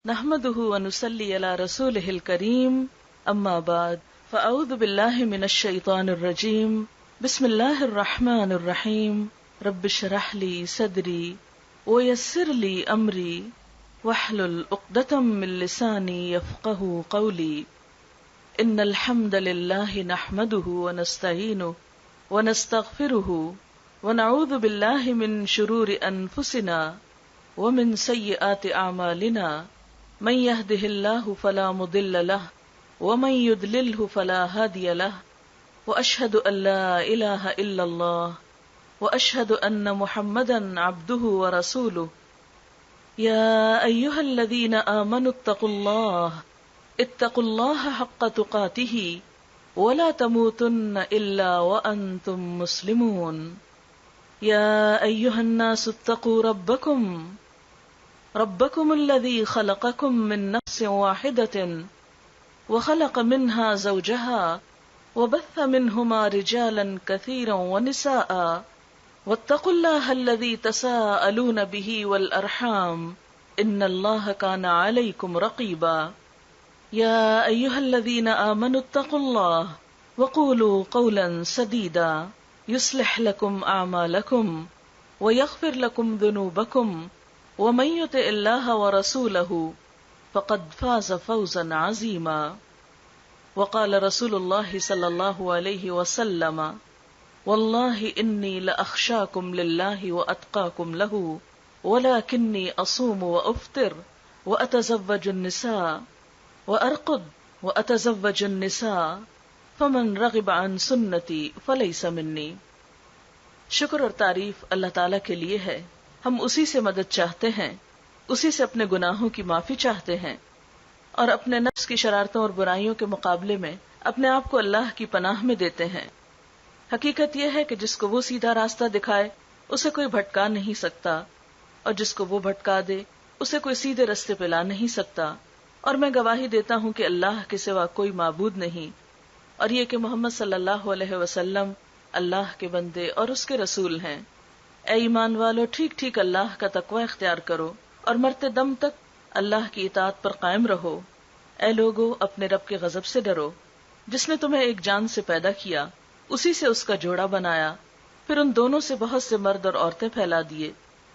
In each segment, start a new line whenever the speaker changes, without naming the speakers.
نحمده ونصلي على رسوله الكريم اما بعد فاعوذ بالله من الشيطان الرجيم بسم الله الرحمن الرحيم رب اشرح لي صدري ويسر لي امري واحلل عقدة من لساني يفقهوا قولي ان الحمد لله نحمده ونستعينه ونستغفره ونعوذ بالله من شرور انفسنا ومن سيئات اعمالنا من يهده الله فلا مضل له ومن يضلله فلا هادي له واشهد ان لا اله الا الله واشهد ان محمدا عبده ورسوله يا ايها الذين امنوا اتقوا الله حق تقاته ولا تموتن الا وانتم مسلمون يا ايها الناس اتقوا ربكم الذي خلقكم من نفس واحدة وخلق منها زوجها وبث منهما رجالا كثيرا ونساء واتقوا الله الذي تساءلون به والأرحام إن الله كان عليكم رقيبا يا أيها الذين آمنوا اتقوا الله وقولوا قولا سديدا يصلح لكم أعمالكم ويغفر لكم ذنوبكم ومن يطع الله ورسوله فقد فاز فوزا عظيما وقال رسول الله صلى الله عليه وسلم والله إني لأخشاكم لله وأتقاكم له ولكني أصوم وأفطر وأتزوج النساء وأرقد وأتزوج النساء فمن رغب عن سنتي فليس مني۔ شکر اور تعریف اللہ تعالیٰ کے لیے ہے، ہم اسی سے مدد چاہتے ہیں، اسی سے اپنے گناہوں کی معافی چاہتے ہیں اور اپنے نفس کی شرارتوں اور برائیوں کے مقابلے میں اپنے آپ کو اللہ کی پناہ میں دیتے ہیں۔ حقیقت یہ ہے کہ جس کو وہ سیدھا راستہ دکھائے اسے کوئی بھٹکا نہیں سکتا، اور جس کو وہ بھٹکا دے اسے کوئی سیدھے راستے پہ لا نہیں سکتا، اور میں گواہی دیتا ہوں کہ اللہ کے سوا کوئی معبود نہیں، اور یہ کہ محمد صلی اللہ علیہ وسلم اللہ کے بندے اور اس کے رسول ہیں۔ اے ایمان والو، ٹھیک ٹھیک اللہ کا تقوی اختیار کرو اور مرتے دم تک اللہ کی اطاعت پر قائم رہو۔ اے لوگو، اپنے رب کے غضب سے ڈرو، جس نے تمہیں ایک جان سے پیدا کیا، اسی سے اس کا جوڑا بنایا، پھر ان دونوں سے بہت سے مرد اور عورتیں پھیلا دیے۔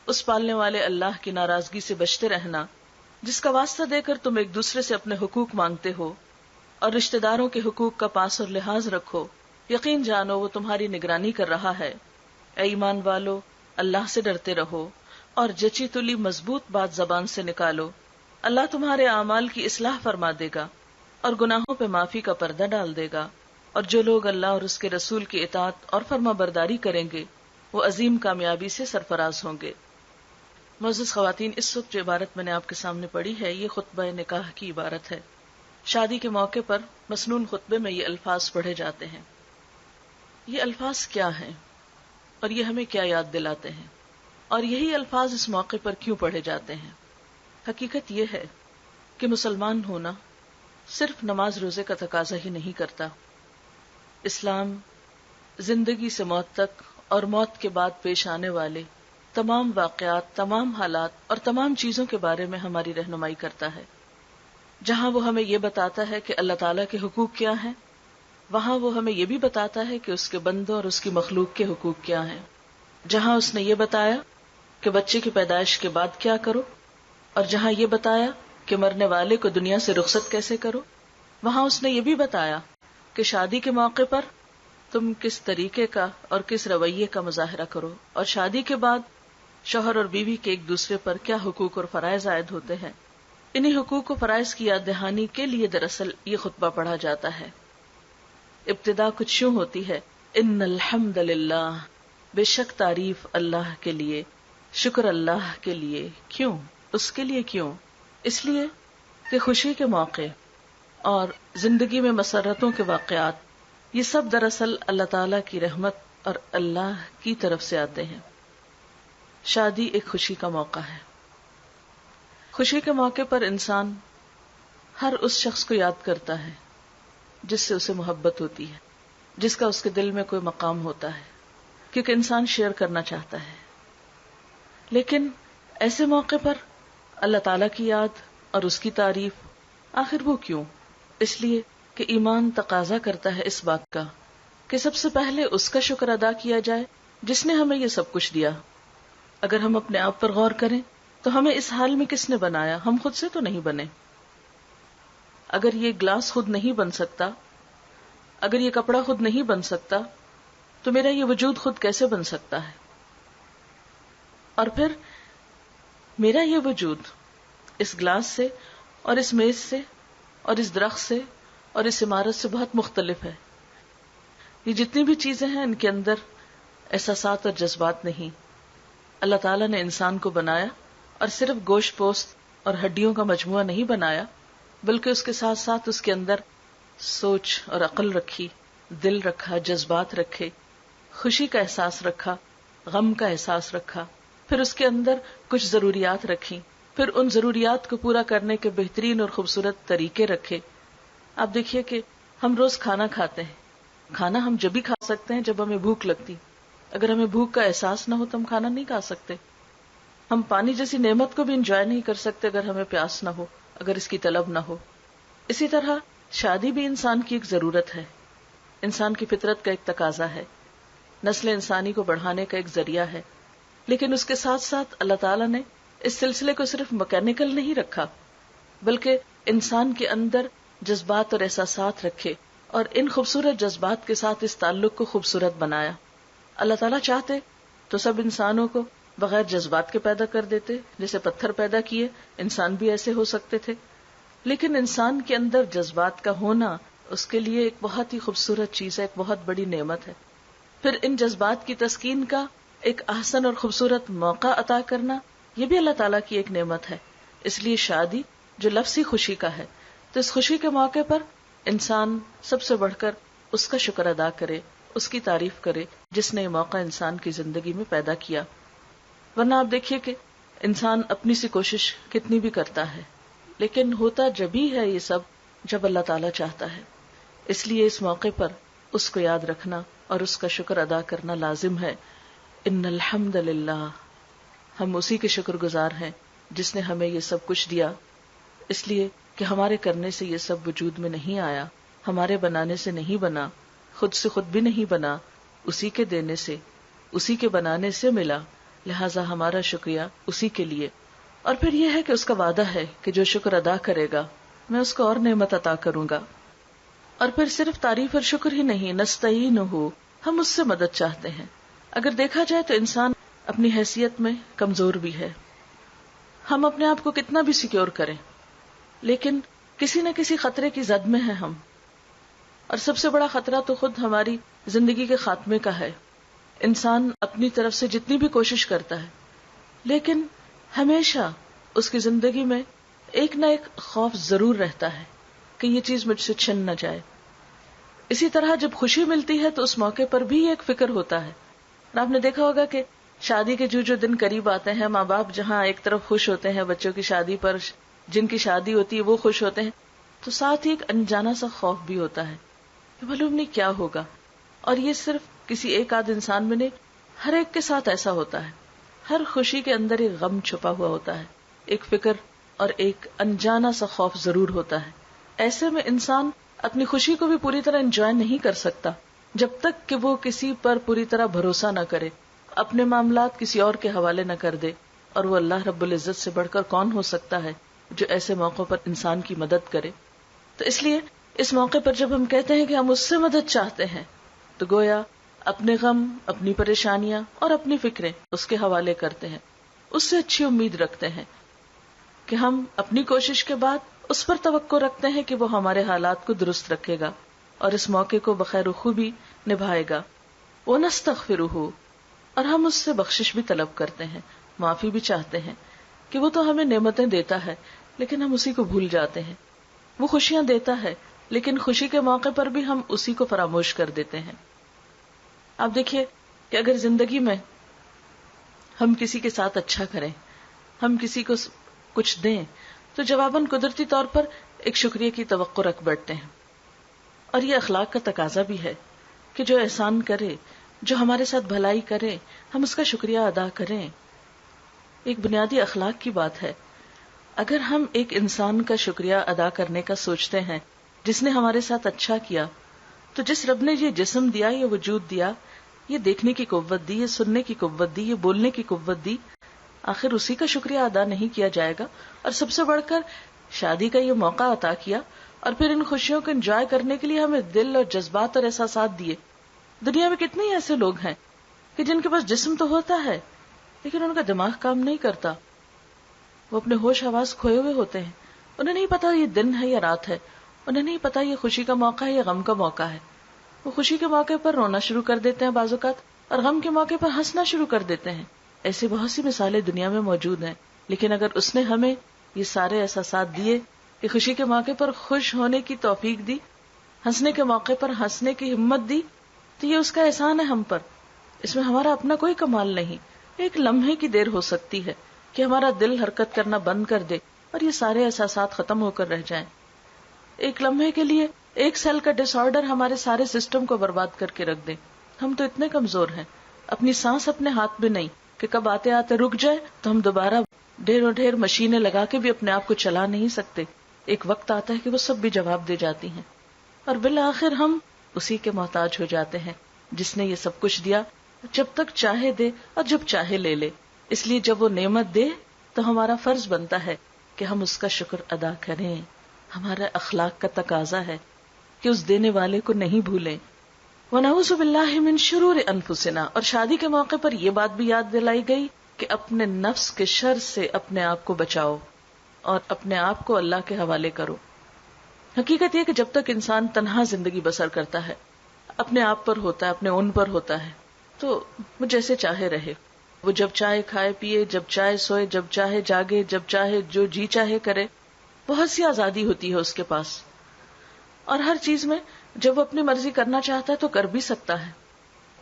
اس پالنے والے اللہ کی ناراضگی سے بچتے رہنا، جس کا واسطہ دے کر تم ایک دوسرے سے اپنے حقوق مانگتے ہو، اور رشتہ داروں کے حقوق کا پاس اور لحاظ رکھو۔ یقین جانو وہ تمہاری نگرانی کر رہا ہے۔ اے ایمان والو، اللہ سے ڈرتے رہو اور جچی تلی مضبوط بات زبان سے نکالو۔ اللہ تمہارے اعمال کی اصلاح فرما دے گا اور گناہوں پہ معافی کا پردہ ڈال دے گا، اور جو لوگ اللہ اور اس کے رسول کی اطاعت اور فرما برداری کریں گے وہ عظیم کامیابی سے سرفراز ہوں گے۔ معزز خواتین، اس وقت جو عبارت میں نے آپ کے سامنے پڑھی ہے یہ خطبہ نکاح کی عبارت ہے۔ شادی کے موقع پر مسنون خطبے میں یہ الفاظ پڑھے جاتے ہیں۔ یہ الفاظ کیا ہیں اور یہ ہمیں کیا یاد دلاتے ہیں، اور یہی الفاظ اس موقع پر کیوں پڑھے جاتے ہیں؟ حقیقت یہ ہے کہ مسلمان ہونا صرف نماز روزے کا تقاضا ہی نہیں کرتا۔ اسلام زندگی سے موت تک اور موت کے بعد پیش آنے والے تمام واقعات، تمام حالات اور تمام چیزوں کے بارے میں ہماری رہنمائی کرتا ہے۔ جہاں وہ ہمیں یہ بتاتا ہے کہ اللہ تعالیٰ کے حقوق کیا ہیں، وہاں وہ ہمیں یہ بھی بتاتا ہے کہ اس کے بندوں اور اس کی مخلوق کے حقوق کیا ہیں۔ جہاں اس نے یہ بتایا کہ بچے کی پیدائش کے بعد کیا کرو، اور جہاں یہ بتایا کہ مرنے والے کو دنیا سے رخصت کیسے کرو، وہاں اس نے یہ بھی بتایا کہ شادی کے موقع پر تم کس طریقے کا اور کس رویے کا مظاہرہ کرو، اور شادی کے بعد شوہر اور بیوی کے ایک دوسرے پر کیا حقوق اور فرائض عائد ہوتے ہیں۔ انہی حقوق و فرائض کی یاد دہانی کے لیے دراصل یہ خطبہ پڑھا جاتا ہے۔ ابتدا کچھ یوں ہوتی ہے، ان الحمد للہ، بے شک تعریف اللہ کے لیے، شکر اللہ کے لیے۔ کیوں؟ اس کے لیے کیوں؟ اس لیے کہ خوشی کے موقع اور زندگی میں مسرتوں کے واقعات یہ سب دراصل اللہ تعالی کی رحمت اور اللہ کی طرف سے آتے ہیں۔ شادی ایک خوشی کا موقع ہے۔ خوشی کے موقع پر انسان ہر اس شخص کو یاد کرتا ہے جس سے اسے محبت ہوتی ہے، جس کا اس کے دل میں کوئی مقام ہوتا ہے، کیونکہ انسان شیئر کرنا چاہتا ہے۔ لیکن ایسے موقع پر اللہ تعالیٰ کی یاد اور اس کی تعریف. آخر وہ کیوں؟ اس لیے کہ ایمان تقاضا کرتا ہے اس بات کا کہ سب سے پہلے اس کا شکر ادا کیا جائے جس نے ہمیں یہ سب کچھ دیا. اگر ہم اپنے آپ پر غور کریں تو ہمیں اس حال میں کس نے بنایا؟ ہم خود سے تو نہیں بنے. اگر یہ گلاس خود نہیں بن سکتا، اگر یہ کپڑا خود نہیں بن سکتا، تو میرا یہ وجود خود کیسے بن سکتا ہے؟ اور پھر میرا یہ وجود اس گلاس سے اور اس میز سے اور اس درخت سے اور اس عمارت سے بہت مختلف ہے. یہ جتنی بھی چیزیں ہیں ان کے اندر احساسات اور جذبات نہیں. اللہ تعالیٰ نے انسان کو بنایا اور صرف گوشت پوست اور ہڈیوں کا مجموعہ نہیں بنایا، بلکہ اس کے ساتھ ساتھ اس کے اندر سوچ اور عقل رکھی، دل رکھا، جذبات رکھے، خوشی کا احساس رکھا، غم کا احساس رکھا. پھر اس کے اندر کچھ ضروریات رکھی، پھر ان ضروریات کو پورا کرنے کے بہترین اور خوبصورت طریقے رکھے. آپ دیکھیے کہ ہم روز کھانا کھاتے ہیں. کھانا ہم جب بھی کھا سکتے ہیں جب ہمیں بھوک لگتی. اگر ہمیں بھوک کا احساس نہ ہو تو ہم کھانا نہیں کھا سکتے. ہم پانی جیسی نعمت کو بھی انجوائے نہیں کر سکتے اگر ہمیں پیاس نہ ہو، اگر اس کی طلب نہ ہو. اسی طرح شادی بھی انسان کی ایک ضرورت ہے، انسان کی فطرت کا ایک تقاضا ہے، نسل انسانی کو بڑھانے کا ایک ذریعہ ہے. لیکن اس کے ساتھ ساتھ اللہ تعالیٰ نے اس سلسلے کو صرف مکینیکل نہیں رکھا، بلکہ انسان کے اندر جذبات اور احساسات رکھے اور ان خوبصورت جذبات کے ساتھ اس تعلق کو خوبصورت بنایا. اللہ تعالیٰ چاہتے تو سب انسانوں کو بغیر جذبات کے پیدا کر دیتے، جیسے پتھر پیدا کیے انسان بھی ایسے ہو سکتے تھے. لیکن انسان کے اندر جذبات کا ہونا اس کے لیے ایک بہت ہی خوبصورت چیز ہے، ایک بہت بڑی نعمت ہے. پھر ان جذبات کی تسکین کا ایک احسن اور خوبصورت موقع عطا کرنا، یہ بھی اللہ تعالیٰ کی ایک نعمت ہے. اس لیے شادی جو لفظی خوشی کا ہے، تو اس خوشی کے موقع پر انسان سب سے بڑھ کر اس کا شکر ادا کرے، اس کی تعریف کرے جس نے یہ موقع انسان کی زندگی میں پیدا کیا. ورنہ آپ دیکھیے کہ انسان اپنی سی کوشش کتنی بھی کرتا ہے، لیکن ہوتا جبھی ہے یہ سب جب اللہ تعالیٰ چاہتا ہے. اس لیے اس موقع پر اس کو یاد رکھنا اور اس کا شکر ادا کرنا لازم ہے. ان الحمد للہ، ہم اسی کے شکر گزار ہیں جس نے ہمیں یہ سب کچھ دیا، اس لیے کہ ہمارے کرنے سے یہ سب وجود میں نہیں آیا، ہمارے بنانے سے نہیں بنا، خود سے خود بھی نہیں بنا، اسی کے دینے سے، اسی کے بنانے سے ملا. لہٰذا ہمارا شکریہ اسی کے لیے. اور پھر یہ ہے کہ اس کا وعدہ ہے کہ جو شکر ادا کرے گا میں اس کو اور نعمت عطا کروں گا. اور پھر صرف تعریف اور شکر ہی نہیں، نستعینہ، ہم اس سے مدد چاہتے ہیں. اگر دیکھا جائے تو انسان اپنی حیثیت میں کمزور بھی ہے. ہم اپنے آپ کو کتنا بھی سیکیور کریں، لیکن کسی نہ کسی خطرے کی زد میں ہیں ہم. اور سب سے بڑا خطرہ تو خود ہماری زندگی کے خاتمے کا ہے. انسان اپنی طرف سے جتنی بھی کوشش کرتا ہے، لیکن ہمیشہ اس کی زندگی میں ایک نہ ایک خوف ضرور رہتا ہے کہ یہ چیز مجھ سے چھن نہ جائے. اسی طرح جب خوشی ملتی ہے تو اس موقع پر بھی ایک فکر ہوتا ہے. اور آپ نے دیکھا ہوگا کہ شادی کے جو دن قریب آتے ہیں، ماں باپ جہاں ایک طرف خوش ہوتے ہیں بچوں کی شادی پر، جن کی شادی ہوتی ہے وہ خوش ہوتے ہیں، تو ساتھ ہی ایک انجانا سا خوف بھی ہوتا ہے کہ معلوم نہیں کیا ہوگا. اور یہ صرف کسی ایک آدھ انسان میں نہیں، ہر ایک کے ساتھ ایسا ہوتا ہے. ہر خوشی کے اندر ایک غم چھپا ہوا ہوتا ہے، ایک فکر اور ایک انجانا سا خوف ضرور ہوتا ہے. ایسے میں انسان اپنی خوشی کو بھی پوری طرح انجوائے نہیں کر سکتا جب تک کہ وہ کسی پر پوری طرح بھروسہ نہ کرے، اپنے معاملات کسی اور کے حوالے نہ کر دے. اور وہ اللہ رب العزت سے بڑھ کر کون ہو سکتا ہے جو ایسے موقعوں پر انسان کی مدد کرے. تو اس لیے اس موقع پر جب ہم کہتے ہیں کہ ہم اس سے مدد چاہتے ہیں، تو گویا اپنے غم، اپنی پریشانیاں اور اپنی فکریں اس کے حوالے کرتے ہیں، اس سے اچھی امید رکھتے ہیں کہ ہم اپنی کوشش کے بعد اس پر توقع رکھتے ہیں کہ وہ ہمارے حالات کو درست رکھے گا اور اس موقع کو بخیر و خوبی نبھائے گا. وَنَسْتَغْفِرُهُ، اور ہم اس سے بخشش بھی طلب کرتے ہیں، معافی بھی چاہتے ہیں کہ وہ تو ہمیں نعمتیں دیتا ہے لیکن ہم اسی کو بھول جاتے ہیں. وہ خوشیاں دیتا ہے لیکن خوشی کے موقع پر بھی ہم اسی کو فراموش کر دیتے ہیں. آپ دیکھیے کہ اگر زندگی میں ہم کسی کے ساتھ اچھا کریں، ہم کسی کو کچھ دیں، تو جواباً قدرتی طور پر ایک شکریہ کی توقع رکھ بیٹھتے ہیں. اور یہ اخلاق کا تقاضا بھی ہے کہ جو احسان کرے، جو ہمارے ساتھ بھلائی کرے، ہم اس کا شکریہ ادا کریں. ایک بنیادی اخلاق کی بات ہے. اگر ہم ایک انسان کا شکریہ ادا کرنے کا سوچتے ہیں جس نے ہمارے ساتھ اچھا کیا، تو جس رب نے یہ جسم دیا، یہ وجود دیا، یہ دیکھنے کی قوت دی، یہ سننے کی قوت دی، یہ بولنے کی قوت دی، آخر اسی کا شکریہ ادا نہیں کیا جائے گا؟ اور سب سے بڑھ کر شادی کا یہ موقع عطا کیا، اور پھر ان خوشیوں کو انجوائے کرنے کے لیے ہمیں دل اور جذبات اور احساسات دیے۔ دنیا میں کتنے ہی ایسے لوگ ہیں کہ جن کے پاس جسم تو ہوتا ہے لیکن ان کا دماغ کام نہیں کرتا، وہ اپنے ہوش حواس کھوئے ہوئے ہوتے ہیں، انہیں نہیں پتا یہ دن ہے یا رات ہے، انہیں نہیں پتا یہ خوشی کا موقع ہے یا غم کا موقع ہے۔ وہ خوشی کے موقع پر رونا شروع کر دیتے ہیں بعض اوقات، اور غم کے موقع پر ہنسنا شروع کر دیتے ہیں۔ ایسی بہت سی مثالیں دنیا میں موجود ہیں، لیکن اگر اس نے ہمیں یہ سارے احساسات دیے کہ خوشی کے موقع پر خوش ہونے کی توفیق دی، ہنسنے کے موقع پر ہنسنے کی ہمت دی، تو یہ اس کا احسان ہے ہم پر۔ اس میں ہمارا اپنا کوئی کمال نہیں، ایک لمحے کی دیر ہو سکتی ہے کہ ہمارا دل حرکت کرنا بند کر دے اور یہ سارے احساسات ختم ہو کر رہ جائیں۔ ایک لمحے کے لیے ایک سیل کا ڈس آرڈر ہمارے سارے سسٹم کو برباد کر کے رکھ دے۔ ہم تو اتنے کمزور ہیں، اپنی سانس اپنے ہاتھ میں نہیں کہ کب آتے آتے رک جائے تو ہم دوبارہ ڈھیر مشینیں لگا کے بھی اپنے آپ کو چلا نہیں سکتے۔ ایک وقت آتا ہے کہ وہ سب بھی جواب دے جاتی ہیں، اور بالآخر ہم اسی کے محتاج ہو جاتے ہیں جس نے یہ سب کچھ دیا، جب تک چاہے دے اور جب چاہے لے لے۔ اس لیے جب وہ نعمت دے تو ہمارا فرض بنتا ہے کہ ہم اس کا شکر ادا کریں۔ ہمارا اخلاق کا تقاضا ہے کہ اس دینے والے کو نہیں بھولیں۔ وَنَعُوذُ بِاللَّهِ مِن شُرُورِ أَنفُسِنَا، اور شادی کے موقع پر یہ بات بھی یاد دلائی گئی کہ اپنے نفس کے شر سے اپنے آپ کو بچاؤ اور اپنے آپ کو اللہ کے حوالے کرو۔ حقیقت یہ کہ جب تک انسان تنہا زندگی بسر کرتا ہے، اپنے آپ پر ہوتا ہے، اپنے اون پر ہوتا ہے، تو وہ جیسے چاہے رہے، وہ جب چاہے کھائے پیے، جب چاہے سوئے، جب چاہے جاگے، جب چاہے جو جی چاہے کرے، بہت سی آزادی ہوتی ہے اس کے پاس، اور ہر چیز میں جب وہ اپنی مرضی کرنا چاہتا ہے تو کر بھی سکتا ہے۔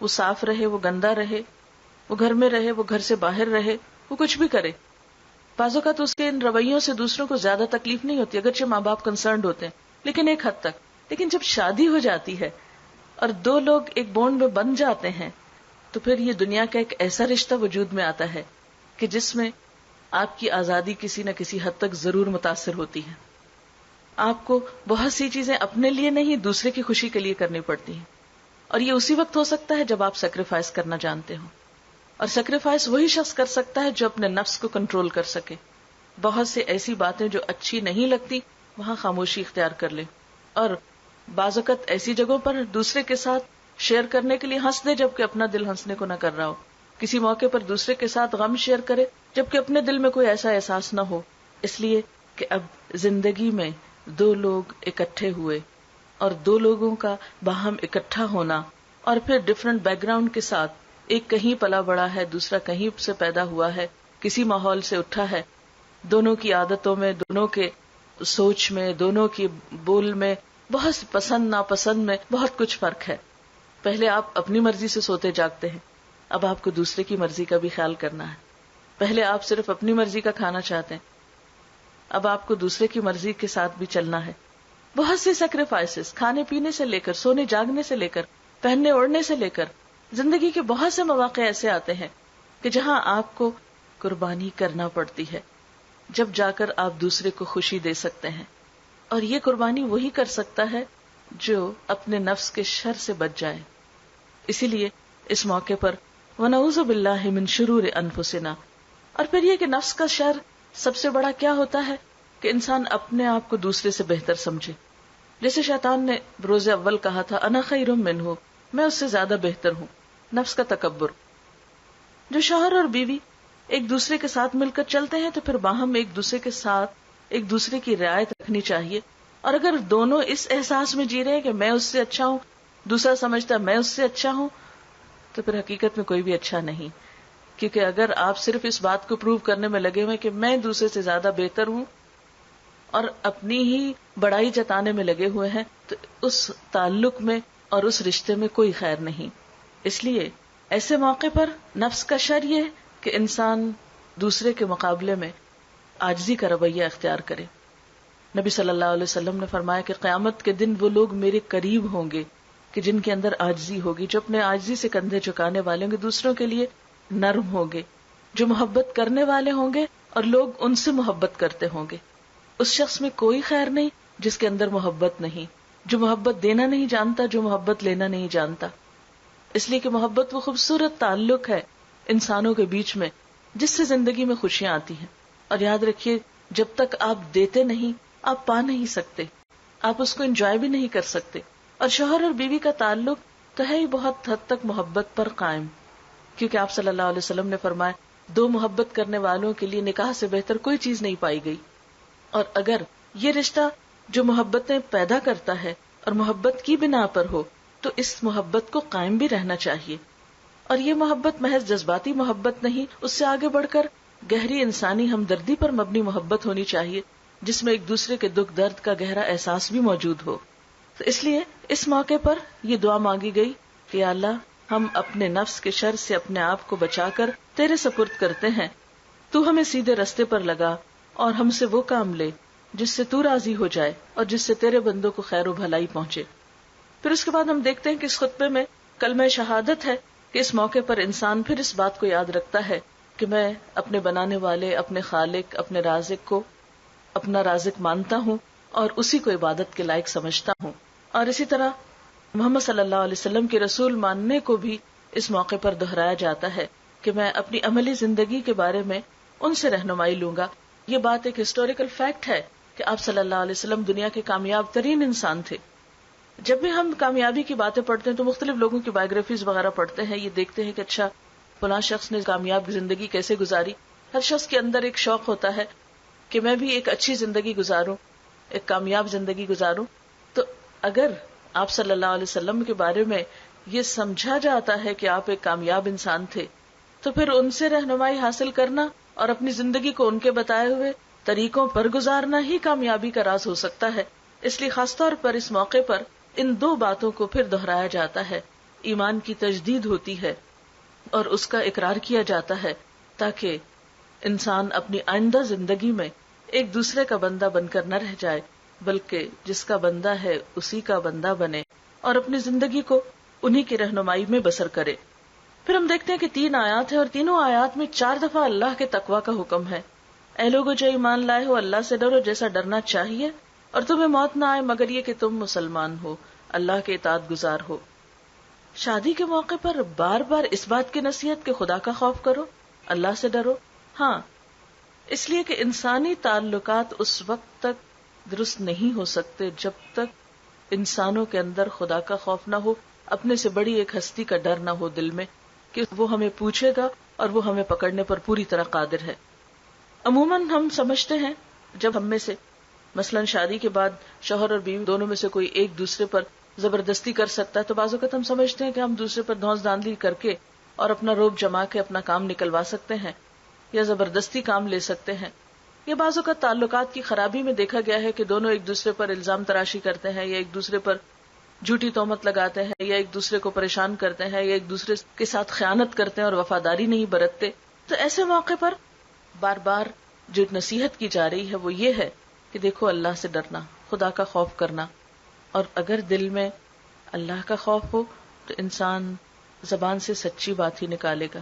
وہ صاف رہے، وہ گندا رہے، وہ گھر میں رہے، وہ گھر سے باہر رہے، وہ کچھ بھی کرے۔ بعض اوقات اس کے ان رویوں سے دوسروں کو زیادہ تکلیف نہیں ہوتی، اگرچہ ماں باپ کنسرنڈ ہوتے ہیں، لیکن ایک حد تک۔ لیکن جب شادی ہو جاتی ہے اور دو لوگ ایک بونڈ میں بن جاتے ہیں تو پھر یہ دنیا کا ایک ایسا رشتہ وجود میں آتا ہے کہ جس میں آپ کی آزادی کسی نہ کسی حد تک ضرور متاثر ہوتی ہے۔ آپ کو بہت سی چیزیں اپنے لیے نہیں، دوسرے کی خوشی کے لیے کرنی پڑتی ہیں، اور یہ اسی وقت ہو سکتا ہے جب آپ سیکریفائس کرنا جانتے ہو، اور سیکریفائس وہی شخص کر سکتا ہے جو اپنے نفس کو کنٹرول کر سکے۔ بہت سے ایسی باتیں جو اچھی نہیں لگتی وہاں خاموشی اختیار کر لے، اور بعض اوقات ایسی جگہوں پر دوسرے کے ساتھ شیئر کرنے کے لیے ہنس دے جبکہ اپنا دل ہنسنے کو نہ کر رہا ہو، کسی موقع پر دوسرے کے ساتھ غم شیئر کرے جبکہ اپنے دل میں کوئی ایسا احساس نہ ہو، اس لیے کہ اب زندگی میں دو لوگ اکٹھے ہوئے، اور دو لوگوں کا باہم اکٹھا ہونا، اور پھر ڈفرنٹ بیک گراؤنڈ کے ساتھ، ایک کہیں پلا بڑا ہے، دوسرا کہیں سے پیدا ہوا ہے، کسی ماحول سے اٹھا ہے، دونوں کی عادتوں میں، دونوں کے سوچ میں، دونوں کی بول میں، بہت پسند ناپسند میں بہت کچھ فرق ہے۔ پہلے آپ اپنی مرضی سے سوتے جاگتے ہیں، اب آپ کو دوسرے کی مرضی کا بھی خیال کرنا ہے۔ پہلے آپ صرف اپنی مرضی کا کھانا چاہتے ہیں، اب آپ کو دوسرے کی مرضی کے ساتھ بھی چلنا ہے۔ بہت سی سیکریفائسز، کھانے پینے سے لے کر سونے جاگنے سے لے کر پہننے اوڑھنے سے لے کر، زندگی کے بہت سے مواقع ایسے آتے ہیں کہ جہاں آپ کو قربانی کرنا پڑتی ہے، جب جا کر آپ دوسرے کو خوشی دے سکتے ہیں، اور یہ قربانی وہی کر سکتا ہے جو اپنے نفس کے شر سے بچ جائے۔ اسی لیے اس موقع پر وَنَعُوذُ بِاللَّهِ مِن شُرُورِ أَنفُسِنَا، اور پھر یہ کہ نفس کا شر سب سے بڑا کیا ہوتا ہے کہ انسان اپنے آپ کو دوسرے سے بہتر سمجھے۔ جیسے شیطان نے روز اول کہا تھا انا خیر منہ، میں اس سے زیادہ بہتر ہوں، نفس کا تکبر۔ جو شوہر اور بیوی ایک دوسرے کے ساتھ مل کر چلتے ہیں تو پھر باہم ایک دوسرے کے ساتھ ایک دوسرے کی رعایت رکھنی چاہیے، اور اگر دونوں اس احساس میں جی رہے ہیں کہ میں اس سے اچھا ہوں، دوسرا سمجھتا ہے میں اس سے اچھا ہوں، تو پھر حقیقت میں کوئی بھی اچھا نہیں، کیونکہ اگر آپ صرف اس بات کو پروو کرنے میں لگے ہوئے کہ میں دوسرے سے زیادہ بہتر ہوں اور اپنی ہی بڑائی جتانے میں لگے ہوئے ہیں، تو اس تعلق میں اور اس رشتے میں کوئی خیر نہیں۔ اس لیے ایسے موقع پر نفس کا شر یہ کہ انسان دوسرے کے مقابلے میں عاجزی کا رویہ اختیار کرے۔ نبی صلی اللہ علیہ وسلم نے فرمایا کہ قیامت کے دن وہ لوگ میرے قریب ہوں گے کہ جن کے اندر عاجزی ہوگی، جو اپنے عاجزی سے کندھے جھکانے والے ہوں گے، دوسروں کے لیے نرم ہوں گے، جو محبت کرنے والے ہوں گے اور لوگ ان سے محبت کرتے ہوں گے. اس شخص میں کوئی خیر نہیں جس کے اندر محبت نہیں، جو محبت دینا نہیں جانتا، جو محبت لینا نہیں جانتا. اس لیے کہ محبت وہ خوبصورت تعلق ہے انسانوں کے بیچ میں جس سے زندگی میں خوشیاں آتی ہیں. اور یاد رکھیے، جب تک آپ دیتے نہیں آپ پا نہیں سکتے، آپ اس کو انجوائے بھی نہیں کر سکتے. اور شوہر اور بیوی کا تعلق تو ہے ہی بہت حد تک محبت پر قائم، کیونکہ آپ صلی اللہ علیہ وسلم نے فرمایا دو محبت کرنے والوں کے لیے نکاح سے بہتر کوئی چیز نہیں پائی گئی. اور اگر یہ رشتہ جو محبتیں پیدا کرتا ہے اور محبت کی بنا پر ہو تو اس محبت کو قائم بھی رہنا چاہیے. اور یہ محبت محض جذباتی محبت نہیں، اس سے آگے بڑھ کر گہری انسانی ہمدردی پر مبنی محبت ہونی چاہیے جس میں ایک دوسرے کے دکھ درد کا گہرا احساس بھی موجود ہو. تو اس لیے اس موقع پر یہ دعا مانگی گئی کہ یا اللہ، ہم اپنے نفس کے شر سے اپنے آپ کو بچا کر تیرے سپرد کرتے ہیں، تو ہمیں سیدھے رستے پر لگا اور ہم سے وہ کام لے جس سے تو راضی ہو جائے اور جس سے تیرے بندوں کو خیر و بھلائی پہنچے. پھر اس کے بعد ہم دیکھتے ہیں کہ اس خطبے میں کلمہ شہادت ہے کہ اس موقع پر انسان پھر اس بات کو یاد رکھتا ہے کہ میں اپنے بنانے والے، اپنے خالق، اپنے رازق کو اپنا رازق مانتا ہوں اور اسی کو عبادت کے لائق سمجھتا ہوں. اور اسی طرح محمد صلی اللہ علیہ وسلم کے رسول ماننے کو بھی اس موقع پر دہرایا جاتا ہے کہ میں اپنی عملی زندگی کے بارے میں ان سے رہنمائی لوں گا. یہ بات ایک ہسٹوریکل فیکٹ ہے کہ آپ صلی اللہ علیہ وسلم دنیا کے کامیاب ترین انسان تھے. جب بھی ہم کامیابی کی باتیں پڑھتے ہیں تو مختلف لوگوں کی بایوگرافیز وغیرہ پڑھتے ہیں، یہ دیکھتے ہیں کہ اچھا فلاں شخص نے کامیاب زندگی کیسے گزاری. ہر شخص کے اندر ایک شوق ہوتا ہے کہ میں بھی ایک اچھی زندگی گزاروں، ایک کامیاب زندگی گزاروں. تو اگر آپ صلی اللہ علیہ وسلم کے بارے میں یہ سمجھا جاتا ہے کہ آپ ایک کامیاب انسان تھے تو پھر ان سے رہنمائی حاصل کرنا اور اپنی زندگی کو ان کے بتائے ہوئے طریقوں پر گزارنا ہی کامیابی کا راز ہو سکتا ہے. اس لیے خاص طور پر اس موقع پر ان دو باتوں کو پھر دہرایا جاتا ہے. ایمان کی تجدید ہوتی ہے اور اس کا اقرار کیا جاتا ہے تاکہ انسان اپنی آئندہ زندگی میں ایک دوسرے کا بندہ بن کر نہ رہ جائے بلکہ جس کا بندہ ہے اسی کا بندہ بنے اور اپنی زندگی کو انہی کی رہنمائی میں بسر کرے. پھر ہم دیکھتے ہیں کہ 3 آیات ہیں اور تینوں آیات میں 4 دفعہ اللہ کے تقوی کا حکم ہے. اے لوگو جو ایمان لائے ہو، اللہ سے ڈرو جیسا ڈرنا چاہیے، اور تمہیں موت نہ آئے مگر یہ کہ تم مسلمان ہو، اللہ کے اطاعت گزار ہو. شادی کے موقع پر بار بار اس بات کی نصیحت کہ خدا کا خوف کرو، اللہ سے ڈرو. ہاں، اس لیے کہ انسانی تعلقات اس وقت تک درست نہیں ہو سکتے جب تک انسانوں کے اندر خدا کا خوف نہ ہو، اپنے سے بڑی ایک ہستی کا ڈر نہ ہو دل میں کہ وہ ہمیں پوچھے گا اور وہ ہمیں پکڑنے پر پوری طرح قادر ہے. عموماً ہم سمجھتے ہیں جب ہم میں سے مثلاً شادی کے بعد شوہر اور بیوی دونوں میں سے کوئی ایک دوسرے پر زبردستی کر سکتا ہے تو بعض اوقات ہم سمجھتے ہیں کہ ہم دوسرے پر دھونس دھاندلی کر کے اور اپنا روب جما کے اپنا کام نکلوا سکتے ہیں یا زبردستی کام لے سکتے ہیں. یہ بعض اوقات تعلقات کی خرابی میں دیکھا گیا ہے کہ دونوں ایک دوسرے پر الزام تراشی کرتے ہیں یا ایک دوسرے پر جھوٹی تہمت لگاتے ہیں یا ایک دوسرے کو پریشان کرتے ہیں یا ایک دوسرے کے ساتھ خیانت کرتے ہیں اور وفاداری نہیں برتتے. تو ایسے موقع پر بار بار جو نصیحت کی جا رہی ہے وہ یہ ہے کہ دیکھو اللہ سے ڈرنا، خدا کا خوف کرنا، اور اگر دل میں اللہ کا خوف ہو تو انسان زبان سے سچی بات ہی نکالے گا،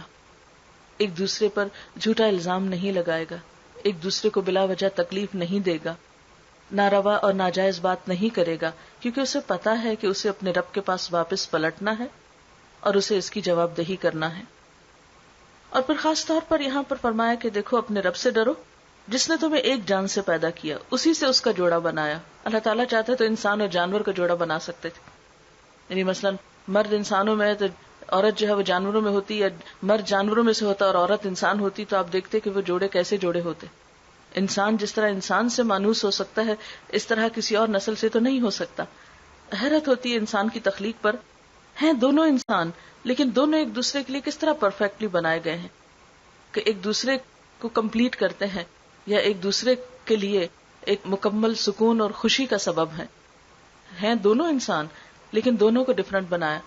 ایک دوسرے پر جھوٹا الزام نہیں لگائے گا، ایک دوسرے کو بلا وجہ تکلیف نہیں دے گا، ناروا اور ناجائز بات نہیں کرے گا، کیونکہ اسے پتا ہے کہ اسے اپنے رب کے پاس واپس پلٹنا ہے اور اسے اس کی جواب دہی کرنا ہے. اور پھر خاص طور پر یہاں پر فرمایا کہ دیکھو اپنے رب سے ڈرو جس نے تمہیں ایک جان سے پیدا کیا، اسی سے اس کا جوڑا بنایا. اللہ تعالیٰ چاہتے تو انسان اور جانور کا جوڑا بنا سکتے تھے، یعنی مثلا مرد انسانوں میں ہے تو عورت جو ہے وہ جانوروں میں ہوتی، یا مرد جانوروں میں سے ہوتا اور عورت انسان ہوتی، تو آپ دیکھتے کہ وہ جوڑے کیسے جوڑے ہوتے. انسان جس طرح انسان سے مانوس ہو سکتا ہے اس طرح کسی اور نسل سے تو نہیں ہو سکتا. حیرت ہوتی ہے انسان کی تخلیق پر. ہیں دونوں انسان لیکن دونوں ایک دوسرے کے لیے کس طرح پرفیکٹلی بنائے گئے ہیں کہ ایک دوسرے کو کمپلیٹ کرتے ہیں یا ایک دوسرے کے لیے ایک مکمل سکون اور خوشی کا سبب ہیں دونوں انسان لیکن دونوں کو ڈفرنٹ بنایا.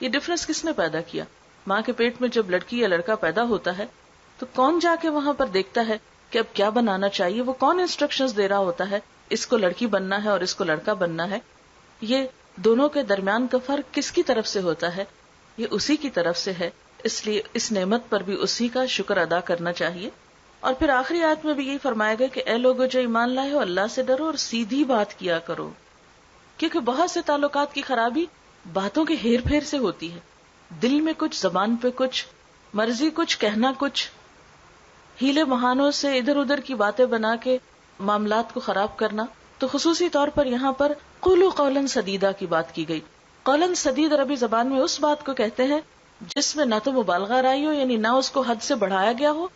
یہ ڈفرنس کس نے پیدا کیا؟ ماں کے پیٹ میں جب لڑکی یا لڑکا پیدا ہوتا ہے تو کون جا کے وہاں پر دیکھتا ہے کہ اب کیا بنانا چاہیے؟ وہ کون انسٹرکشنز دے رہا ہوتا ہے اس کو لڑکی بننا ہے اور اس کو لڑکا بننا ہے؟ یہ دونوں کے درمیان کا فرق کس کی طرف سے ہوتا ہے؟ یہ اسی کی طرف سے ہے. اس لیے اس نعمت پر بھی اسی کا شکر ادا کرنا چاہیے. اور پھر آخری آیت میں بھی یہی فرمایا گیا کہ اے لوگو جو ایمان لائے ہو اللہ سے ڈرو اور سیدھی بات کیا کرو، کیونکہ بہت سے تعلقات کی خرابی باتوں کے ہیر پھیر سے ہوتی ہے، دل میں کچھ، زبان پہ کچھ، مرضی کچھ، کہنا کچھ، ہیلے بہانوں سے ادھر ادھر کی باتیں بنا کے معاملات کو خراب کرنا. تو خصوصی طور پر یہاں پر قولوا قولا سدیدا کی بات کی گئی. قولا سدید عربی زبان میں اس بات کو کہتے ہیں جس میں نہ تو مبالغہ رائی ہو، یعنی نہ اس کو حد سے بڑھایا گیا ہو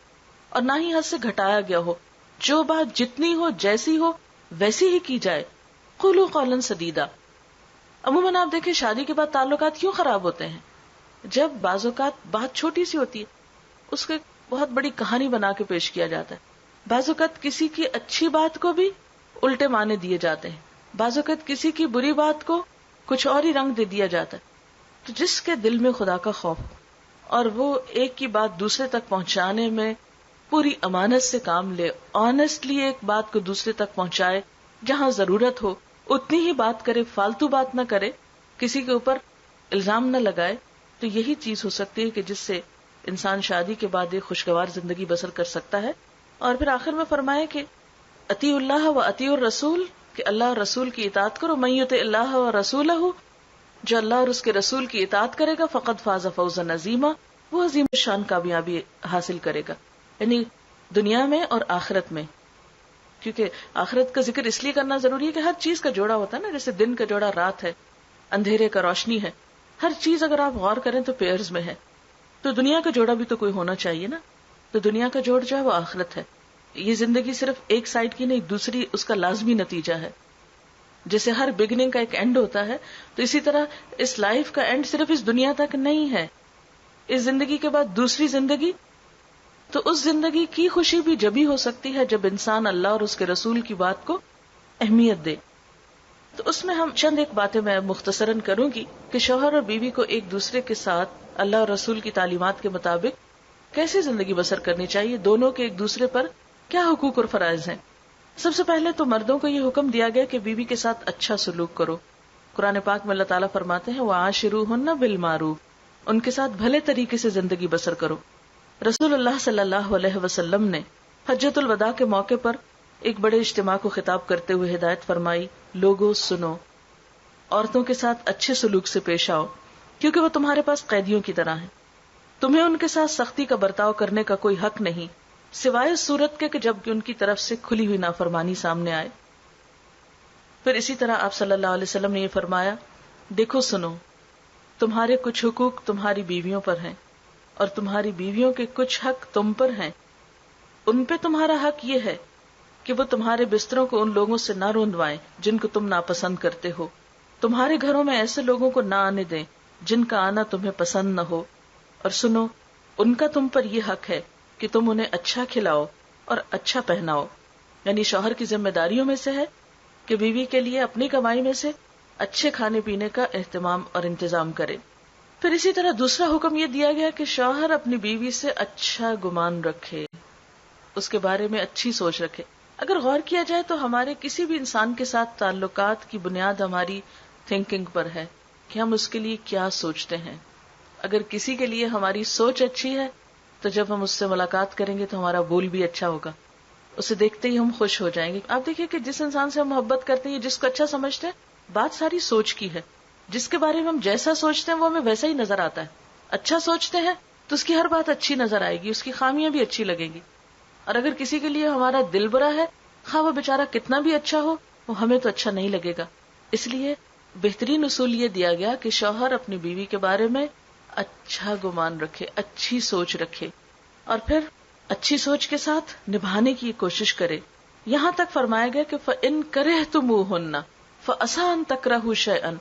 اور نہ ہی حد سے گھٹایا گیا ہو، جو بات جتنی ہو جیسی ہو ویسی ہی کی جائے. قولوا قولا سدیدا. عموماً آپ دیکھیں شادی کے بعد تعلقات کیوں خراب ہوتے ہیں؟ جب بعض اوقات بات چھوٹی سی ہوتی ہے اس کو بہت بڑی کہانی بنا کے پیش کیا جاتا ہے. بعض اوقات کسی کی اچھی بات کو بھی الٹے معنی دیے جاتے ہیں، بعض اوقات کسی کی بری بات کو کچھ اور ہی رنگ دے دیا جاتا ہے. تو جس کے دل میں خدا کا خوف اور وہ ایک کی بات دوسرے تک پہنچانے میں پوری امانت سے کام لے، آنےسٹلی ایک بات کو دوسرے تک پہنچائے، جہاں ضرورت ہو اتنی ہی بات کرے، فالتو بات نہ کرے، کسی کے اوپر الزام نہ لگائے، تو یہی چیز ہو سکتی ہے کہ جس سے انسان شادی کے بعد ایک خوشگوار زندگی بسر کر سکتا ہے. اور پھر آخر میں فرمائے کہ اطیعوا اللہ و اطیعوا الرسول، کہ اللہ اور رسول کی اطاعت کرو. من یطع اللہ و رسولہ، جو اللہ اور اس کے رسول کی اطاعت کرے گا، فقد فاز فوزا عظیما، وہ عظیم شان کامیابی حاصل کرے گا، یعنی دنیا میں اور آخرت میں. کیونکہ آخرت کا ذکر اس لیے کرنا ضروری ہے کہ ہر چیز کا جوڑا ہوتا ہے نا، جیسے دن کا جوڑا رات ہے، اندھیرے کا روشنی ہے، ہر چیز اگر آپ غور کریں تو پیئرز میں ہے. تو دنیا کا جوڑا بھی تو کوئی ہونا چاہیے نا. تو دنیا کا جوڑ جو ہے وہ آخرت ہے. یہ زندگی صرف ایک سائڈ کی نہیں، دوسری اس کا لازمی نتیجہ ہے. جیسے ہر بگننگ کا ایک اینڈ ہوتا ہے، تو اسی طرح اس لائف کا اینڈ صرف اس دنیا تک نہیں ہے. اس زندگی کے بعد دوسری زندگی، تو اس زندگی کی خوشی بھی جبھی ہو سکتی ہے جب انسان اللہ اور اس کے رسول کی بات کو اہمیت دے. تو اس میں ہم چند ایک باتیں میں مختصراً کروں گی کہ شوہر اور بیوی کو ایک دوسرے کے ساتھ اللہ اور رسول کی تعلیمات کے مطابق کیسے زندگی بسر کرنی چاہیے، دونوں کے ایک دوسرے پر کیا حقوق اور فرائض ہیں. سب سے پہلے تو مردوں کو یہ حکم دیا گیا کہ بیوی کے ساتھ اچھا سلوک کرو. قرآن پاک میں اللہ تعالیٰ فرماتے ہیں وَعَاشِرُوهُنَّ بِالْمَعْرُوفِ، ان کے ساتھ بھلے طریقے سے زندگی بسر کرو. رسول اللہ صلی اللہ علیہ وسلم نے حجۃ الوداع کے موقع پر ایک بڑے اجتماع کو خطاب کرتے ہوئے ہدایت فرمائی، لوگوں سنو، عورتوں کے ساتھ اچھے سلوک سے پیش آؤ، کیونکہ وہ تمہارے پاس قیدیوں کی طرح ہیں. تمہیں ان کے ساتھ سختی کا برتاؤ کرنے کا کوئی حق نہیں، سوائے اس صورت کے کہ جب کہ ان کی طرف سے کھلی ہوئی نافرمانی سامنے آئے. پھر اسی طرح آپ صلی اللہ علیہ وسلم نے یہ فرمایا، دیکھو سنو، تمہارے کچھ حقوق تمہاری بیویوں پر ہیں اور تمہاری بیویوں کے کچھ حق تم پر ہیں. ان پہ تمہارا حق یہ ہے کہ وہ تمہارے بستروں کو ان لوگوں سے نہ روندوائیں جن کو تم ناپسند کرتے ہو، تمہارے گھروں میں ایسے لوگوں کو نہ آنے دیں جن کا آنا تمہیں پسند نہ ہو، اور سنو، ان کا تم پر یہ حق ہے کہ تم انہیں اچھا کھلاؤ اور اچھا پہناؤ. یعنی شوہر کی ذمہ داریوں میں سے ہے کہ بیوی کے لیے اپنی کمائی میں سے اچھے کھانے پینے کا اہتمام اور انتظام کرے. پھر اسی طرح دوسرا حکم یہ دیا گیا کہ شوہر اپنی بیوی سے اچھا گمان رکھے، اس کے بارے میں اچھی سوچ رکھے. اگر غور کیا جائے تو ہمارے کسی بھی انسان کے ساتھ تعلقات کی بنیاد ہماری تھنکنگ پر ہے کہ ہم اس کے لیے کیا سوچتے ہیں. اگر کسی کے لیے ہماری سوچ اچھی ہے تو جب ہم اس سے ملاقات کریں گے تو ہمارا بول بھی اچھا ہوگا، اسے دیکھتے ہی ہم خوش ہو جائیں گے. آپ دیکھیے کہ جس انسان سے ہم محبت کرتے ہیں، جس کو اچھا سمجھتے ہیں، بات ساری سوچ کی ہے. جس کے بارے میں ہم جیسا سوچتے ہیں وہ ہمیں ویسا ہی نظر آتا ہے. اچھا سوچتے ہیں تو اس کی ہر بات اچھی نظر آئے گی، اس کی خامیاں بھی اچھی لگیں گی. اور اگر کسی کے لیے ہمارا دل برا ہے، خواہ وہ بیچارہ کتنا بھی اچھا ہو، وہ ہمیں تو اچھا نہیں لگے گا. اس لیے بہترین اصول یہ دیا گیا کہ شوہر اپنی بیوی کے بارے میں اچھا گمان رکھے، اچھی سوچ رکھے، اور پھر اچھی سوچ کے ساتھ نبھانے کی کوشش کرے. یہاں تک فرمایا گیا کہ فَإِن كَرِهْتُمُوهُنَّ فَعَسَىٰ أَن تَكْرَهُوا شَيْئًا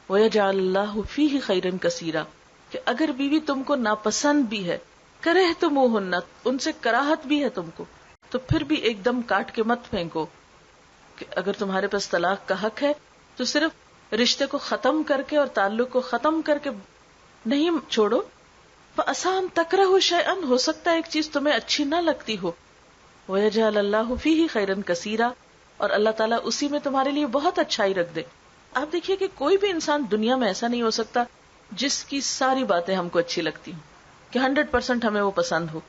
وَيَجْعَلَ اللَّهُ فِيهِ خَيْرًا كَثِيرًا، کہ اگر بیوی تم کو ناپسند بھی ہے، كَرِهْتُمُوهُنَّ ان سے کراہت بھی ہے تم کو، تو پھر بھی ایک دم کاٹ کے مت پھینکو. کہ اگر تمہارے پاس طلاق کا حق ہے تو صرف رشتے کو ختم کر کے اور تعلق کو ختم کر کے نہیں چھوڑو. فَعَسَىٰ أَن تَكْرَهُوا شَيْئًا، ہو سکتا ہے ایک چیز تمہیں اچھی نہ لگتی ہو، وَيَجْعَلَ اللَّهُ فِيهِ خَيْرًا كَثِيرًا، اور اللہ تعالیٰ اسی میں تمہارے لیے بہت اچھائی رکھ دے. آپ دیکھیے کہ کوئی بھی انسان دنیا میں ایسا نہیں ہو سکتا جس کی ساری باتیں ہم کو اچھی لگتی ہوں، کہ 100% ہمیں وہ پسند ہو.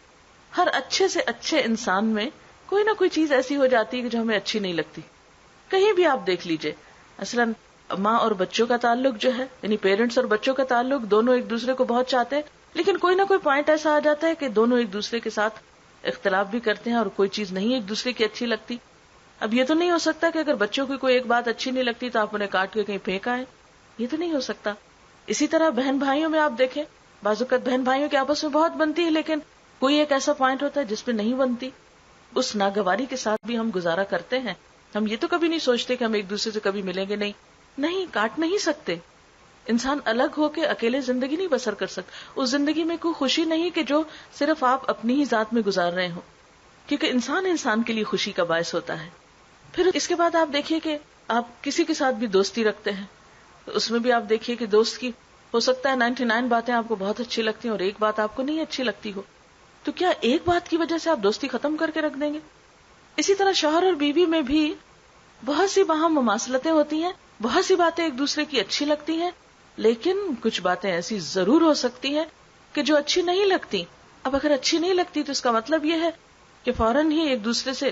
ہر اچھے سے اچھے انسان میں کوئی نہ کوئی چیز ایسی ہو جاتی ہے کہ جو ہمیں اچھی نہیں لگتی. کہیں بھی آپ دیکھ لیجئے، مثلا ماں اور بچوں کا تعلق جو ہے، یعنی پیرنٹس اور بچوں کا تعلق، دونوں ایک دوسرے کو بہت چاہتے ہیں، لیکن کوئی نہ کوئی پوائنٹ ایسا آ جاتا ہے کہ دونوں ایک دوسرے کے ساتھ اختلاف بھی کرتے ہیں اور کوئی چیز نہیں ایک دوسرے کی اچھی لگتی. اب یہ تو نہیں ہو سکتا کہ اگر بچوں کی کوئی ایک بات اچھی نہیں لگتی تو آپ انہیں کاٹ کے کہیں پھینک آئیں، یہ تو نہیں ہو سکتا. اسی طرح بہن بھائیوں میں آپ دیکھیں، بعض اوقات بہن بھائیوں کے آپس میں بہت بنتی ہے، لیکن کوئی ایک ایسا پوائنٹ ہوتا ہے جس پہ نہیں بنتی. اس ناگواری کے ساتھ بھی ہم گزارا کرتے ہیں. ہم یہ تو کبھی نہیں سوچتے کہ ہم ایک دوسرے سے کبھی ملیں گے نہیں، کاٹ نہیں سکتے. انسان الگ ہو کے اکیلے زندگی نہیں بسر کر سکتا. اس زندگی میں کوئی خوشی نہیں کہ جو صرف آپ اپنی ہی ذات میں گزار رہے ہو، کیونکہ انسان کے لیے خوشی کا باعث ہوتا ہے. پھر اس کے بعد آپ دیکھیے کہ آپ کسی کے ساتھ بھی دوستی رکھتے ہیں تو اس میں بھی آپ دیکھیے کہ دوست کی ہو سکتا ہے 99 باتیں آپ کو بہت اچھی لگتی ہیں اور ایک بات آپ کو نہیں اچھی لگتی ہو، تو کیا ایک بات کی وجہ سے آپ دوستی ختم کر کے رکھ دیں گے؟ اسی طرح شوہر اور بیوی میں بھی بہت سی باہم مماثلتیں ہوتی ہیں، بہت سی باتیں ایک دوسرے کی اچھی لگتی ہیں، لیکن کچھ باتیں ایسی ضرور ہو سکتی ہیں کہ جو اچھی نہیں لگتی. اب اگر اچھی نہیں لگتی تو اس کا مطلب یہ ہے کہ فوراً ہی ایک دوسرے سے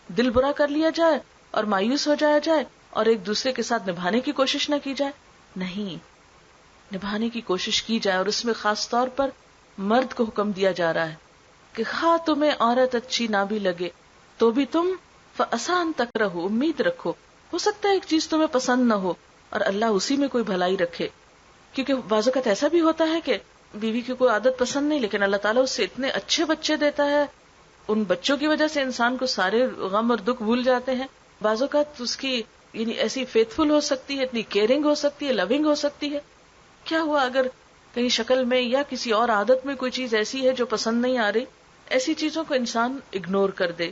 دل برا کر لیا جائے اور مایوس ہو جایا جائے اور ایک دوسرے کے ساتھ نبھانے کی کوشش نہ کی جائے. نہیں، نبھانے کی کوشش کی جائے، اور اس میں خاص طور پر مرد کو حکم دیا جا رہا ہے کہ خواہ تمہیں عورت اچھی نہ بھی لگے تو بھی تم فَأَسَىٰ تک رہو، امید رکھو، ہو سکتا ہے ایک چیز تمہیں پسند نہ ہو اور اللہ اسی میں کوئی بھلائی رکھے. کیونکہ بعض اوقات ایسا بھی ہوتا ہے کہ بیوی کی کوئی عادت پسند نہیں، لیکن اللہ تعالیٰ اس سے اتنے اچھے بچے دیتا ہے، ان بچوں کی وجہ سے انسان کو سارے غم اور دکھ بھول جاتے ہیں. بعض اوقات اس کی یعنی ایسی فیتھفل ہو سکتی ہے، اتنی کیئرنگ ہو سکتی ہے، لونگ ہو سکتی ہے. کیا ہوا اگر کہیں شکل میں یا کسی اور عادت میں کوئی چیز ایسی ہے جو پسند نہیں آ رہی، ایسی چیزوں کو انسان اگنور کر دے.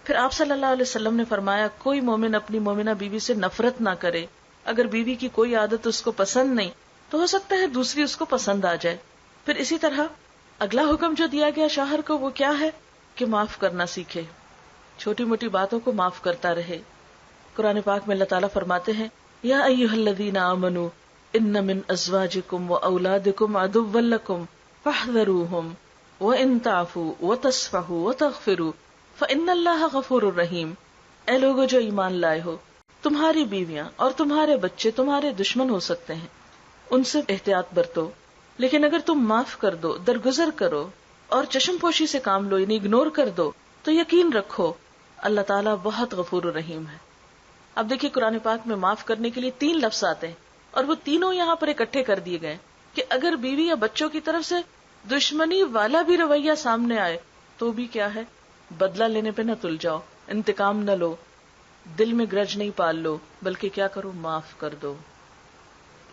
پھر آپ صلی اللہ علیہ وسلم نے فرمایا کوئی مومن اپنی مومنہ بیوی سے نفرت نہ کرے. اگر بیوی کی کوئی عادت اس کو پسند نہیں تو ہو سکتا ہے دوسری اس کو پسند آ جائے. پھر اسی طرح اگلا حکم جو دیا گیا شوہر کو وہ کیا ہے کہ معاف کرنا سیکھے، چھوٹی موٹی باتوں کو معاف کرتا رہے. قرآن پاک میں اللہ تعالیٰ فرماتے ہیں یا ایھا الذین آمنوا ان من ازواجکم واولادکم عدوا لکم فاحذروہم وان تعفوا وتصفحوا وتغفروا فان اللہ غفور رحیم. اے لوگو جو ایمان لائے ہو، تمہاری بیویاں اور تمہارے بچے تمہارے دشمن ہو سکتے ہیں، ان سے احتیاط برتو، لیکن اگر تم معاف کر دو، درگزر کرو اور چشم پوشی سے کام لو، یعنی اگنور کر دو، تو یقین رکھو اللہ تعالیٰ بہت غفور الرحیم ہے. اب دیکھیے قرآن پاک میں معاف کرنے کے لیے 3 لفظ آتے ہیں اور وہ تینوں یہاں پر اکٹھے کر دیے گئے کہ اگر بیوی یا بچوں کی طرف سے دشمنی والا بھی رویہ سامنے آئے تو بھی کیا ہے، بدلہ لینے پہ نہ تل جاؤ، انتقام نہ لو، دل میں گرج نہیں پال لو، بلکہ کیا کرو، معاف کر دو.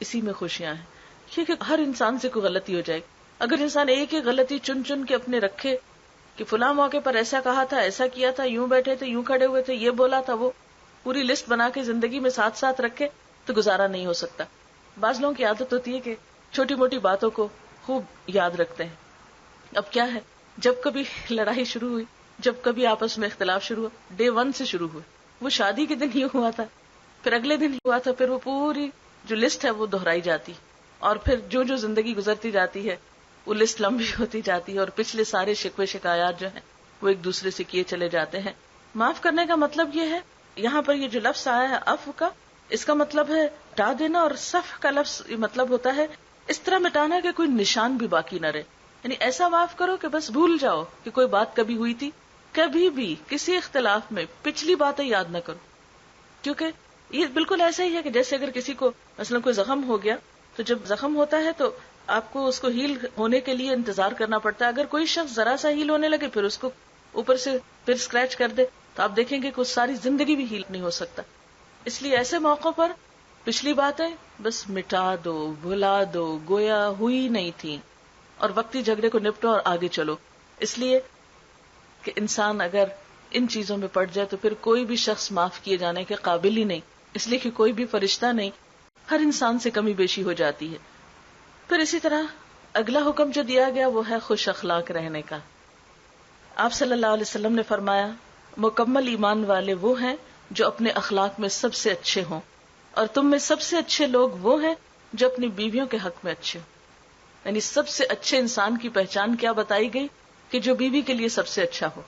اسی میں خوشیاں ہیں. کیونکہ ہر انسان سے کوئی غلطی ہو جائے. اگر انسان ایک ایک غلطی چن چن کے اپنے رکھے کہ فلاں موقع پر ایسا کہا تھا، ایسا کیا تھا، یوں بیٹھے تھے، یوں کھڑے ہوئے تھے، یہ بولا تھا، وہ پوری لسٹ بنا کے زندگی میں ساتھ ساتھ رکھے تو گزارا نہیں ہو سکتا. بعض لوگوں کی عادت ہوتی ہے کہ چھوٹی موٹی باتوں کو خوب یاد رکھتے ہیں. اب کیا ہے، جب کبھی لڑائی شروع ہوئی، جب کبھی آپس میں اختلاف شروع ہوا، ڈے 1 سے شروع ہوئے. وہ شادی کے دن ہی ہوا تھا، پھر اگلے دن ہوا تھا، پھر وہ پوری جو لسٹ ہے وہ دہرائی جاتی، اور پھر جو جو زندگی گزرتی جاتی ہے وہ لسٹ لمبی ہوتی جاتی ہے، اور پچھلے سارے شکوے شکایات جو ہیں وہ ایک دوسرے سے کیے چلے جاتے ہیں. معاف کرنے کا مطلب یہ ہے، یہاں پر یہ جو لفظ آیا ہے عفو کا، اس کا مطلب ہے مٹا دینا، اور صفح کا لفظ یہ مطلب ہوتا ہے اس طرح مٹانا کہ کوئی نشان بھی باقی نہ رہے. یعنی ایسا معاف کرو کہ بس بھول جاؤ کہ کوئی بات کبھی ہوئی تھی. کبھی بھی کسی اختلاف میں پچھلی باتیں یاد نہ کرو، کیونکہ یہ بالکل ایسا ہی ہے کہ جیسے اگر کسی کو مثلا کوئی زخم ہو گیا تو جب زخم ہوتا ہے تو آپ کو اس کو ہیل ہونے کے لیے انتظار کرنا پڑتا ہے. اگر کوئی شخص ذرا سا ہیل ہونے لگے پھر اس کو اوپر سے پھر اسکریچ کر دے تو آپ دیکھیں گے کہ ساری زندگی بھی ہیل نہیں ہو سکتا. اس لیے ایسے موقع پر پچھلی باتیں بس مٹا دو، بھلا دو، گویا ہوئی نہیں تھی، اور وقتی جھگڑے کو نپٹو اور آگے چلو. اس لیے کہ انسان اگر ان چیزوں میں پڑ جائے تو پھر کوئی بھی شخص معاف کیے جانے کے قابل ہی نہیں، اس لیے کہ کوئی بھی فرشتہ نہیں، ہر انسان سے کمی بیشی ہو جاتی ہے. پھر اسی طرح اگلا حکم جو دیا گیا وہ ہے خوش اخلاق رہنے کا. آپ صلی اللہ علیہ وسلم نے فرمایا مکمل ایمان والے وہ ہیں جو اپنے اخلاق میں سب سے اچھے ہوں، اور تم میں سب سے اچھے لوگ وہ ہیں جو اپنی بیویوں کے حق میں اچھے ہوں. یعنی سب سے اچھے انسان کی پہچان کیا بتائی گئی کہ جو بیوی کے لیے سب سے اچھا ہو.